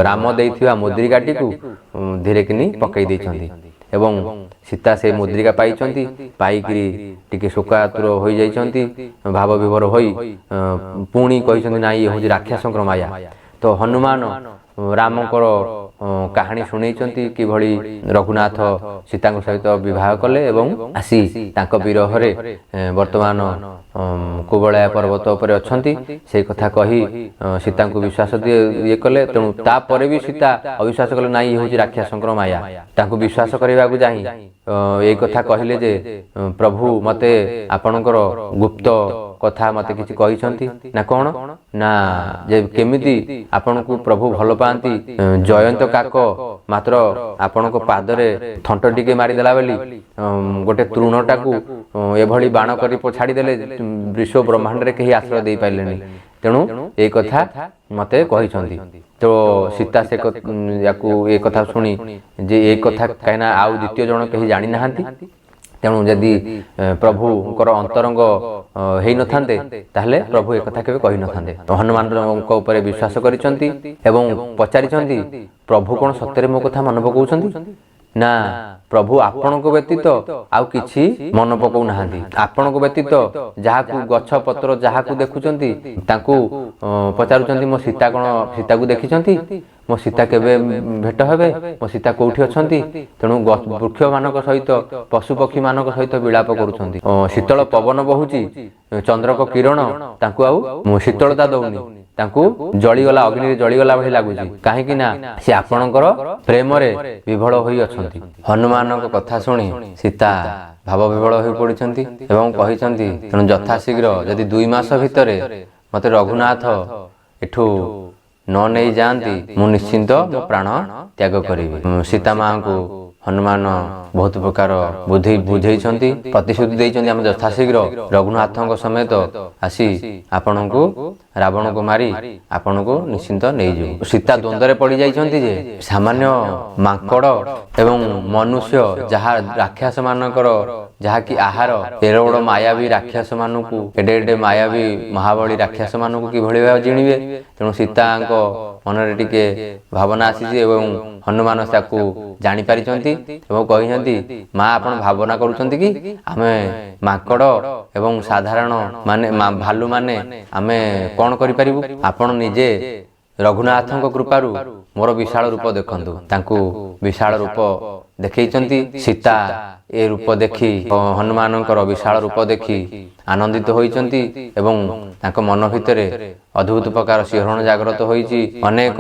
ରାମ ଦେଇଥିବା ମୁଦ୍ରିକାଟିକୁ ଧୀରେ କିନି ପକେଇ ଦେଇଛନ୍ତି ଏବଂ ସୀତା ସେ ମୁଦ୍ରିକା ପାଇଛନ୍ତି। ପାଇକିରି ଟିକେ ଶୋକାତୁର ହୋଇଯାଇଛନ୍ତି, ଭାବ ବିଭୋର ହୋଇ ପୁଣି କହିଛନ୍ତି ନାଇଁ, ଇଏ ହେଉଛି ରାକ୍ଷସଙ୍କର ମାୟା। ତ ହନୁମାନ ରାମଙ୍କର କାହାଣୀ ଶୁଣେଇଛନ୍ତି, କିଭଳି ରଘୁନାଥ ସୀତାଙ୍କ ସହିତ ବିବାହ କଲେ ଏବଂ ଆସି ତାଙ୍କ ବିରହରେ ବର୍ତ୍ତମାନ କୁବଳୟା ପର୍ବତ ଉପରେ ଅଛନ୍ତି। ସେଇ କଥା କହି ସୀତାଙ୍କୁ ବିଶ୍ୱାସ ଇଏ କଲେ। ତେଣୁ ତାପରେ ବି ସୀତା ଅବିଶ୍ୱାସ କଲେ, ନାଇଁ ଇଏ ହେଉଛି ରାକ୍ଷସଙ୍କର ମାୟା। ତାଙ୍କୁ ବିଶ୍ୱାସ କରିବାକୁ ଯାଇ ଏଇ କଥା କହିଲେ ଯେ ପ୍ରଭୁ ମତେ ଆପଣଙ୍କର ଗୁପ୍ତ କଥା ମତେ କିଛି କହିଛନ୍ତି ନା କ'ଣ? ନା ଯେ କେମିତି ଆପଣଙ୍କୁ ପ୍ରଭୁ ଭଲ ପାଆନ୍ତି, ଜୟନ୍ତ କାକ ମାତ୍ର ଆପଣଙ୍କ ପାଦରେ ଥଣ୍ଟ ଟିକେ ମାରିଦେଲା ବୋଲି ଗୋଟେ ତୃଣଟାକୁ ଏଭଳି ବାଣ କରି ଛାଡ଼ିଦେଲେ, ବିଶ୍ୱ ବ୍ରହ୍ମାଣ୍ଡରେ କେହି ଆଶ୍ରୟ ଦେଇପାରିଲେନି। ତେଣୁ ଏଇ କଥା ମତେ କହିଛନ୍ତି। ତ ସୀତା ଏ କଥା ଶୁଣି ଯେ ଏ କଥା କାହିଁକିନା ଆଉ ଦ୍ୱିତୀୟ ଜଣ କେହି ଜାଣିନାହାନ୍ତି, ତେଣୁ ଯଦି ପ୍ରଭୁଙ୍କର ଅନ୍ତରଙ୍ଗ ହେଇନଥାନ୍ତେ ତାହେଲେ ପ୍ରଭୁ ଏକଥା କେବେ କହିନଥାନ୍ତେ। ହନୁମାନଙ୍କ ଉପରେ ବିଶ୍ୱାସ କରିଛନ୍ତି ଏବଂ ପଚାରିଛନ୍ତି ପ୍ରଭୁ କ'ଣ ସତରେ ମୋ କଥା ମନେ ପକାଉଛନ୍ତି? ନା ପ୍ରଭୁ ଆପଣଙ୍କ ବ୍ୟତୀତ ଆଉ କିଛି ମନେ ପକାଉନାହାନ୍ତି। ଆପଣଙ୍କ ବ୍ୟତୀତ ଯାହାକୁ ଗଛ ପତ୍ର ଯାହାକୁ ଦେଖୁଛନ୍ତି ତାଙ୍କୁ ପଚାରୁଛନ୍ତି ମୋ ସୀତାକୁ ଦେଖିଛନ୍ତି? ମୋ ସୀତା କେବେ ଭେଟ ହେବେ? ମୋ ସୀତା କୋଉଠି ଅଛନ୍ତି? ତେଣୁ ବୃକ୍ଷମାନଙ୍କ ସହିତ ପଶୁପକ୍ଷୀ ମାନଙ୍କ ସହିତ ବିଳାପ କରୁଛନ୍ତି। ଶୀତଳ ପବନ ବହୁଛି, ଚନ୍ଦ୍ରକ କିରଣ ତାଙ୍କୁ ଆଉ ଶୀତଳତା ଦଉନି, ତାଙ୍କୁ ଜଳିଗଲା ଅଗ୍ନିରେ ଜଳିଗଲା ଭଳି ଲାଗୁଛି। କାହିଁକି ନା ସେ ଆପଣଙ୍କର ପ୍ରେମରେ ବିଭୋଳ ହୋଇ ଅଛନ୍ତି। ହନୁମାନଙ୍କ କଥା ଶୁଣି ସୀତା ଭାବ ବିଭୋଳ ହୋଇ ପଡିଛନ୍ତି ଏବଂ କହିଛନ୍ତି ତେଣୁ ଯଥାଶୀଘ୍ର ଯଦି 2 ମାସ ଭିତରେ ମତେ ରଘୁନାଥ ଏଠୁ ନ ନେଇ ଯାଆନ୍ତି, ମୁଁ ନିଶ୍ଚିନ୍ତ ମୋ ପ୍ରାଣ ତ୍ୟାଗ କରିବି। ସୀତା ମାଙ୍କୁ ହନୁମାନ ବହୁତ ପ୍ରକାର ବୁଝେଇଛନ୍ତି, ପ୍ରତିଶ୍ରୁତି ଦେଇଛନ୍ତି ଆମେ ଯଥାଶୀଘ୍ର ରଘୁନାଥଙ୍କ ସମେତ ଆସି ଆପଣଙ୍କୁ ରାବଣକୁ ମାରି ଆପଣଙ୍କୁ ନିଶ୍ଚିନ୍ତ ନେଇଯିବୁ। ସୀତା ଦ୍ୱନ୍ଦ୍ୱରେ ପଡ଼ିଯାଇଛନ୍ତି ଯେ ସାମାନ୍ୟ ମାଙ୍କଡ଼ ଏବଂ ମନୁଷ୍ୟ ଯାହା ରାକ୍ଷସ ମାନଙ୍କର ଯାହାକି ଆହାର, ଏଡେ ବଡ଼ ମାୟାବୀ ରାକ୍ଷସ ମାନଙ୍କୁ, ଏଡେ ମାୟାବୀ ମହାବଳୀ ରାକ୍ଷସ ମାନଙ୍କୁ କିଭଳି ଭାବେ ଜିଣିବେ? ତେଣୁ ସୀତାଙ୍କ ମନରେ ଟିକେ ଭାବନା ଆସିଛି ଏବଂ ହନୁମାନ ତାକୁ ଜାଣିପାରିଛନ୍ତି ଏବଂ କହିଛନ୍ତି ମା ଆପଣ ଭାବନା କରୁଛନ୍ତି କି ଆମେ ମାଙ୍କଡ଼ ଏବଂ ସାଧାରଣ ଭାଲୁ ମାନେ ଆମେ କ'ଣ କରିପାରିବୁ? ଆପଣ ନିଜେ ରଘୁନାଥଙ୍କ କୃପାରୁ ମୋର ବିଶାଳ ରୂପ ଦେଖନ୍ତୁ। ତାଙ୍କୁ ବିଶାଳ ରୂପ ଦେଖେଇଛନ୍ତି। ସୀତା ଏ ରୂପ ଦେଖି ହନୁମାନଙ୍କର ବିଶାଳ ରୂପ ଦେଖି ଆନନ୍ଦିତ ହୋଇଛନ୍ତି ଏବଂ ତାଙ୍କ ମନ ଭିତରେ ଅଦ୍ଭୁତ ପ୍ରକାର ଶିହରଣ ଜାଗ୍ରତ ହୋଇଛି। ଅନେକ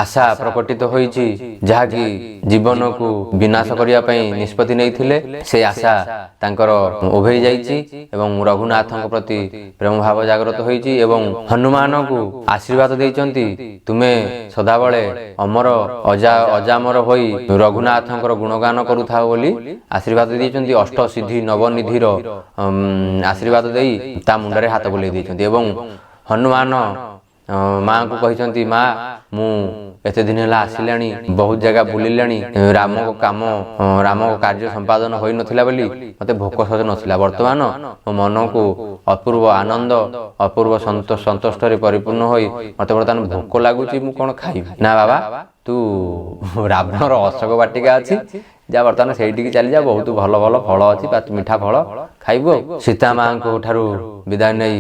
ଆଶା ପ୍ରକଟିତ ହୋଇଛି, ଯାହାକି ଜୀବନକୁ ବିନାଶ କରିବା ପାଇଁ ନିଷ୍ପତ୍ତି ନେଇଥିଲେ ସେ ଆଶା ତାଙ୍କର ଉଭେଇ ଯାଇଛି ଏବଂ ରଘୁନାଥଙ୍କ ପ୍ରତି ପ୍ରେମ ଭାବ ଜାଗ୍ରତ ହୋଇଛି ଏବଂ ହନୁମାନଙ୍କୁ ଆଶୀର୍ବାଦ ଦେଇଛନ୍ତି ତୁମେ ସଦାବେଳେ ଅମର ଅଜାମର ହୋଇ ରଘୁନାଥଙ୍କର ଗୁଣଗାନ କରୁଥାଅ ବୋଲି ଆଶୀର୍ବାଦ ଦେଇଛନ୍ତି, ଅଷ୍ଟ ସିଦ୍ଧି ନବନିଧିର ଆଶୀର୍ବାଦ ଦେଇ ତା ମୁଣ୍ଡରେ ହାତ ବୁଲେଇ ଦେଇଛନ୍ତି ଏବଂ ହନୁମାନ ମାଙ୍କୁ କହିଛନ୍ତି, ମା ମୁଁ ଏତେ ଦିନ ହେଲା ଆସିଲାଣି, ବହୁତ ଜାଗା ବୁଲିଲାଣି, ରାମଙ୍କ କାର୍ଯ୍ୟ ସମ୍ପାଦନ ହୋଇନଥିଲା ବୋଲି ମୋତେ ଭୋକ ଶୋଷ ନଥିଲା। ବର୍ତ୍ତମାନ ମୋ ମନକୁ ଅପୂର୍ବ ଆନନ୍ଦ ଅପୂର୍ବ ସନ୍ତୁଷ୍ଟରେ ପରିପୂର୍ଣ୍ଣ ହୋଇ ମୋତେ ବର୍ତ୍ତମାନ ଭୋକ ଲାଗୁଛି, ମୁଁ କ'ଣ ଖାଇବି? ନା ବାବା, ତୁ ରାବଣର ଅଶୋକ ବାଟିକା ଅଛି, ଯାହା ବର୍ତ୍ତମାନ ସେଇଠିକି ଚାଲିଯା, ବହୁତ ଭଲ ଭଲ ଫଳ ଅଛି, ମିଠା ଫଳ ଖାଇବୁ। ଆଉ ସୀତା ମାଙ୍କ ଠାରୁ ବିଦାୟ ନେଇ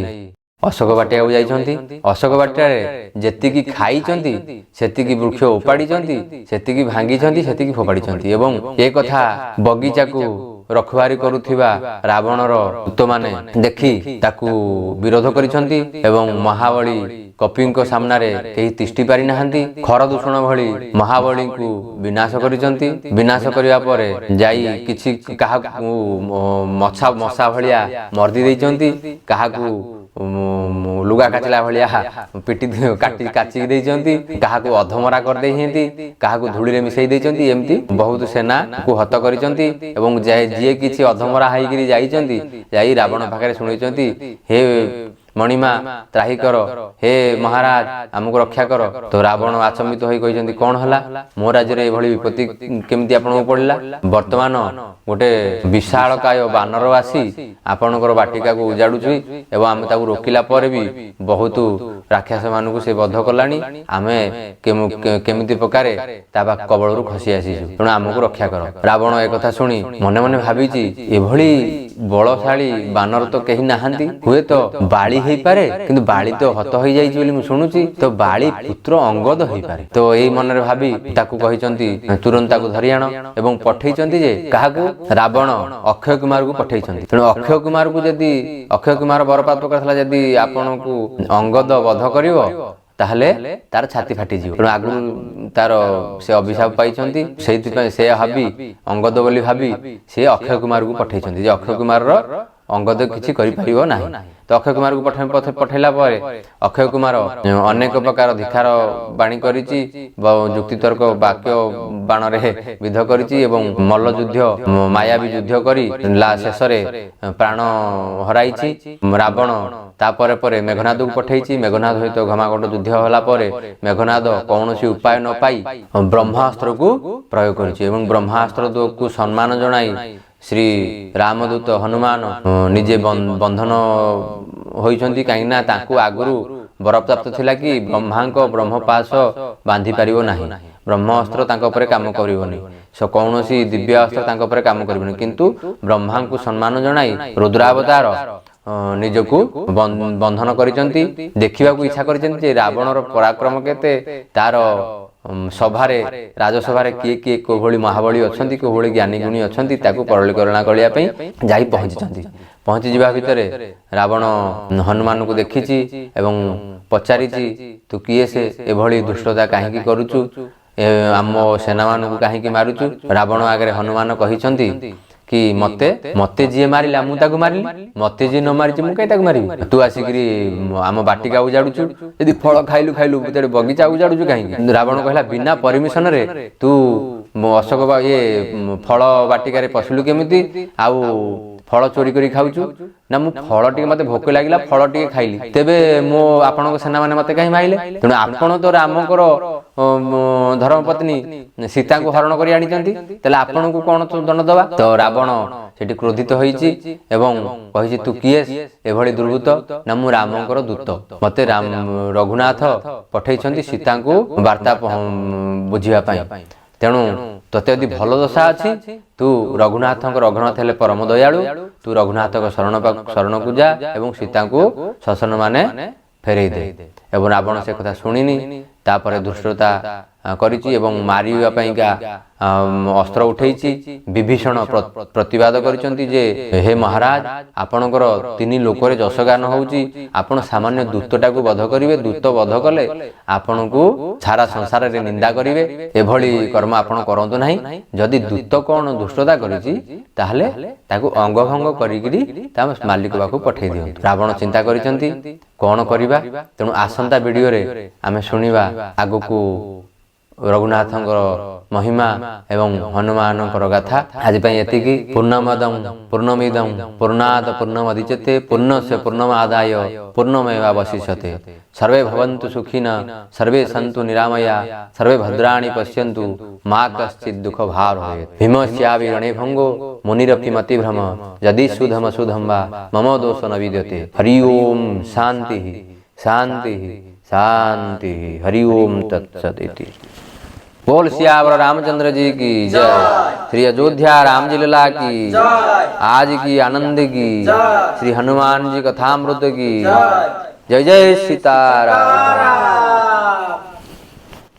ଅଶୋକ ବାଟିକାକୁ ଯାଇଛନ୍ତି। ଅଶୋକ ବାଟିକାରେ ଯେତିକି ଖାଇଛନ୍ତି ସେତିକି ବୃକ୍ଷ ଉପାଡ଼ିଛନ୍ତି, ସେତିକି ଭାଙ୍ଗିଛନ୍ତି, ସେତିକି ଫୋପାଡ଼ିଛନ୍ତି ଏବଂ ଏ କଥା ବଗିଚାକୁ ରଖୁଆରୀ କରୁଥିବା ରାବଣର ଦୂତମାନେ ଦେଖି ତାକୁ ବିରୋଧ କରିଛନ୍ତି ଏବଂ ମହାବଳୀ କପିଙ୍କ ସାମ୍ନାରେ କେହି ତିଷ୍ଠି ପାରିନାହାନ୍ତି। ଖରଦୂଷଣ ଭଳି ମହାବଳୀଙ୍କୁ ବିନାଶ କରିଛନ୍ତି। ବିନାଶ କରିବା ପରେ ଯାଇ କିଛି କାହାକୁ ମଶା ଭଳିଆ ମର୍ଦି ଦେଇଛନ୍ତି, କାହାକୁ ଲୁଗା କାଚିଲା ଭଳିଆ କାଚି ଦେଇଛନ୍ତି, କାହାକୁ ଅଧମରା କରିଦେଇଛନ୍ତି, କାହାକୁ ଧୂଳିରେ ମିଶାଇ ଦେଇଛନ୍ତି। ଏମିତି ବହୁତ ସେନାକୁ ହତ କରିଛନ୍ତି ଏବଂ ଯିଏ କିଛି ଅଧମରା ହେଇକିରି ଯାଇଛନ୍ତି, ଯାଇ ରାବଣ ପାଖରେ ଶୁଣେଇଛନ୍ତି, ହେ ମଣିମା ତ୍ରାହି କର, ହେ ମହାରାଜ ଆମକୁ ରକ୍ଷା କର। ତ ରାବଣ ଆଚମ୍ବିତ ହୋଇ କହିଛନ୍ତି, କ'ଣ ହେଲା? ମୋ ରାଜ୍ୟରେ ଏଭଳି ବିପତ୍ତି କେମିତି ଆପଣଙ୍କୁ ପଡ଼ିଲା? ବର୍ତ୍ତମାନ ଗୋଟେ ବିଶାଳକାୟ ବାନର ଆସି ଆପଣଙ୍କର ବାଟିକାକୁ ଉଜାଡୁଛି ଏବଂ ଆମେ ତାକୁ ରୋକିଲା ପରେ ବି ବହୁତ ରାକ୍ଷସ ମାନଙ୍କୁ ସେ ବଧ କଲାଣି। ଆମେ କେମିତି ପ୍ରକାରେ ତା କବଳରୁ ଖସି ଆସିଛୁ, ତେଣୁ ଆମକୁ ରକ୍ଷା କର। ରାବଣ ଏକଥା ଶୁଣି ମନେ ମନେ ଭାବିଛି, ଏଭଳି ବଳଶାଳୀ ବାନର ତ କେହି ନାହାନ୍ତି, ହୁଏତ ବାଳି ହେଇପାରେ, କିନ୍ତୁ ବାଳି ତ ହତ ହେଇଯାଇଛି ବୋଲି ମୁଁ ଶୁଣୁଛି, ତ ବାଳି ପୁତ୍ର ଅଙ୍ଗଦ ହେଇପାରେ। ତ ଏଇ ମନରେ ଭାବି ତାକୁ କହିଛନ୍ତି, ତୁରନ୍ତ ତାକୁ ଧରି ଆଣ ଏବଂ ପଠେଇଛନ୍ତି ଯେ କାହାକୁ? ରାବଣ ଅକ୍ଷୟ କୁମାରକୁ ପଠେଇଛନ୍ତି। ତେଣୁ ଅକ୍ଷୟ କୁମାର ବରପ୍ରାପ୍ତ କରିଥିଲା, ଯଦି ଆପଣଙ୍କୁ ଅଙ୍ଗଦ ବଧ କରିବ ତାହେଲେ ତାର ଛାତି ଫାଟିଯିବ। ତେଣୁ ଆଗରୁ ତାର ସେ ଅଭିଶାପ ପାଇଛନ୍ତି, ସେଇଥିପାଇଁ ସେ ଅଙ୍ଗଦ ବୋଲି ଭାବି ସେ ଅକ୍ଷୟ କୁମାରକୁ ପଠେଇଛନ୍ତି ଯେ ଅକ୍ଷୟ କୁମାରର ଅଙ୍ଗଦ କିଛି କରିପାରିବ ନାହିଁ। ତ ଅକ୍ଷୟ କୁମାରକୁ ପଠେଇଲା ପରେ ଅକ୍ଷୟ କୁମାର ଅନେକ ପ୍ରକାର ଧିକାର ବାଣୀ କରିଛି, ଯୁକ୍ତିତର୍କ ବାକ୍ୟ ବାଣରେ ବିଧ କରିଛି ଏବଂ ମଲ୍ଲଯୁଦ୍ଧ ମାୟାବୀ ଯୁଦ୍ଧ କରି ଶେଷରେ ପ୍ରାଣ ହରାଇଛି। ରାବଣ ତାପରେ ପରେ ମେଘନାଦକୁ ପଠେଇଛି। ମେଘନାଦ ସହିତ ଘମାଘୋଟ ଯୁଦ୍ଧ ହେଲା ପରେ ମେଘନାଦ କୌଣସି ଉପାୟ ନ ପାଇ ବ୍ରହ୍ମାସ୍ତ୍ରକୁ ପ୍ରୟୋଗ କରିଛି ଏବଂ ବ୍ରହ୍ମାସ୍ତ୍ରକୁ ସମ୍ମାନ ଜଣାଇ ଶ୍ରୀ ରାମଦୂତ ହନୁମାନ ନିଜେ ବନ୍ଧନ ହୋଇଛନ୍ତି, କାହିଁକିନା ତାଙ୍କୁ ଆଗରୁ ବରପ୍ରାପ୍ତ ଥିଲା କି ବ୍ରହ୍ମାଙ୍କ ବ୍ରହ୍ମପାଶ ବାନ୍ଧି ପାରିବ ନାହିଁ, ବ୍ରହ୍ମାସ୍ତ୍ର ତାଙ୍କ ଉପରେ କାମ କରିବନି, କୌଣସି ଦିବ୍ୟ ଅସ୍ତ୍ର ତାଙ୍କ ଉପରେ କାମ କରିବନି। କିନ୍ତୁ ବ୍ରହ୍ମାଙ୍କୁ ସମ୍ମାନ ଜଣାଇ ରୁଦ୍ରାବତାର ନିଜକୁ ବନ୍ଧନ କରିଛନ୍ତି। ଦେଖିବାକୁ ଇଚ୍ଛା କରିଛନ୍ତି ଯେ ରାବଣର ପରାକ୍ରମ କେତେ, ତାର ରାଜସଭାରେ କିଏ କିଏ କୋଭଳି ମହାବଳୀ ଅଛନ୍ତି, କୋଭଳି ଜ୍ଞାନୀ ଗୁଣୀ ଅଛନ୍ତି, ତାକୁ ପରିଚାଳନା କରିବା ପାଇଁ ଯାଇ ପହଞ୍ଚିଛନ୍ତି। ପହଞ୍ଚିଯିବା ଭିତରେ ରାବଣ ହନୁମାନଙ୍କୁ ଦେଖିଛି ଏବଂ ପଚାରିଛି, ତୁ କିଏ? ସେ ଏଭଳି ଦୁଷ୍ଟତା କାହିଁକି କରୁଛୁ? ଆମ ସେନାମାନଙ୍କୁ କାହିଁକି ମାରୁଛୁ? ରାବଣ ଆଗରେ ହନୁମାନ କହିଛନ୍ତି କି ମତେ ଯିଏ ମାରିଲା ମୁଁ ତାକୁ ମାରିଲି, ମତେ ଯିଏ ନ ମାରିଛି ମୁଁ କାହିଁ ତାକୁ ମାରିବି? ତୁ ଆସିକିରି ଆମ ବାଟିକା ଉଜାଡୁଛୁ, ଯଦି ଫଳ ଖାଇଲୁ ବଗିଚା ଉଜାଡୁଛୁ କାହିଁକି? ରାବଣ କହିଲା, ବିନା ପରମିଶନରେ ତୁ ଅଶୋକ ଫଳ ବାଟିକାରେ ପଶିଲୁ କେମିତି? ଆଉ ଫଳ ଚୋରି କରି ଖାଉଛୁ? ନା, ମୁଁ ଫଳ ଟିକେ ମତେ ଭୋକ ଲାଗିଲା, ଫଳ ଟିକେ ଖାଇଲି, ତେବେ ଆପଣଙ୍କ ସେନାମାନେ ମତେ କାହିଁ ମାରିଲେ? ତେଣୁ ଆପଣ ତ ରାମଙ୍କର ଧର୍ମପତ୍ନୀ ସୀତାଙ୍କୁ ହରଣ କରି ଆଣିଛନ୍ତି, ତାହେଲେ ଆପଣଙ୍କୁ କଣ ଦଣ୍ଡ ଦବା? ତ ରାବଣ ସେଠି କ୍ରୋଧିତ ହୋଇଛି ଏବଂ କହିଛି, ତୁ କିଏ ଏଭଳି ଦୁର୍ବୃତ୍ତ? ନା, ମୁଁ ରାମଙ୍କର ଦୂତ, ମତେ ରଘୁନାଥ ପଠେଇଛନ୍ତି ସୀତାଙ୍କୁ ବାର୍ତ୍ତା ବୁଝିବା ପାଇଁ। ତେଣୁ ତତେ ଯଦି ଭଲ ଦଶା ଅଛି, ତୁ ରଘୁନାଥ ହେଲେ ପରମ ଦୟାଳୁ, ତୁ ରଘୁନାଥଙ୍କ ଶରଣକୁ ଯା ଏବଂ ସୀତାଙ୍କୁ ଶାସନ ମାନେ ଫେରେଇ ଦେ। ଏବଂ ରାବଣ ସେ କଥା ଶୁଣିନି, ତାପରେ ଧୃଷ୍ଟତା କରିଛି ଏବଂ ମାରିବା ପାଇଁକା ଅସ୍ତ୍ର ଉଠେଇଛି। ବିଭୀଷଣ ପ୍ରତିବାଦ କରିଛନ୍ତି ଯେ, ହେ ମହାରାଜ, ଆପଣଙ୍କର 3 ଲୋକରେ ଯଶଗାନ ହଉଛି, ଆପଣ ସାମାନ୍ୟ ଦୂତଟାକୁ ବଧ କରିବେ, ଦୂତ ବଧ କଲେ ଆପଣଙ୍କୁ ସାରା ସଂସାରରେ ନିନ୍ଦା କରିବେ, ଏଭଳି କର୍ମ ଆପଣ କରନ୍ତୁ ନାହିଁ। ଯଦି ଦୂତ କଣ ଦୁଷ୍ଟତା କରିଛି ତାହେଲେ ତାକୁ ଅଙ୍ଗଭଙ୍ଗ କରିକିରି ତା ମାଲିକ ପାଖକୁ ପଠେଇ ଦିଅନ୍ତୁ। ରାବଣ ଚିନ୍ତା କରିଛନ୍ତି କଣ କରିବା। ତେଣୁ ଆସନ୍ତା ଭିଡିଓରେ ଆମେ ଶୁଣିବା ଆଗକୁ ରଘୁନାଥଙ୍କର महिमा एवं हनुमान गाथा आज एतिकी पूर्णमदं पूर्णमिदं पूर्णात् पूर्णमुदच्यते पूर्णस्य पूर्णमादाय पूर्णमेवावशिष्यते सर्वे भवन्तु सुखिनः सर्वे सन्तु निरामया सर्वे भद्राणि पश्यन्तु मा कश्चित् दुःखभाग् भवेत् भीमस्यापि रणे भङ्गो मुनिरपि मतिभ्रम यदि सुधम वा मम दोषो न विद्यते हरि ओम शान्तिः शान्तिः शान्तिः हरि ओम तत्सत् इति। बोल सियावर रामचंद्र जी की जय। श्री अयोध्या राम जी लला की आज की आनंद की श्री हनुमान जी कथामृत की जय जय सीताराम।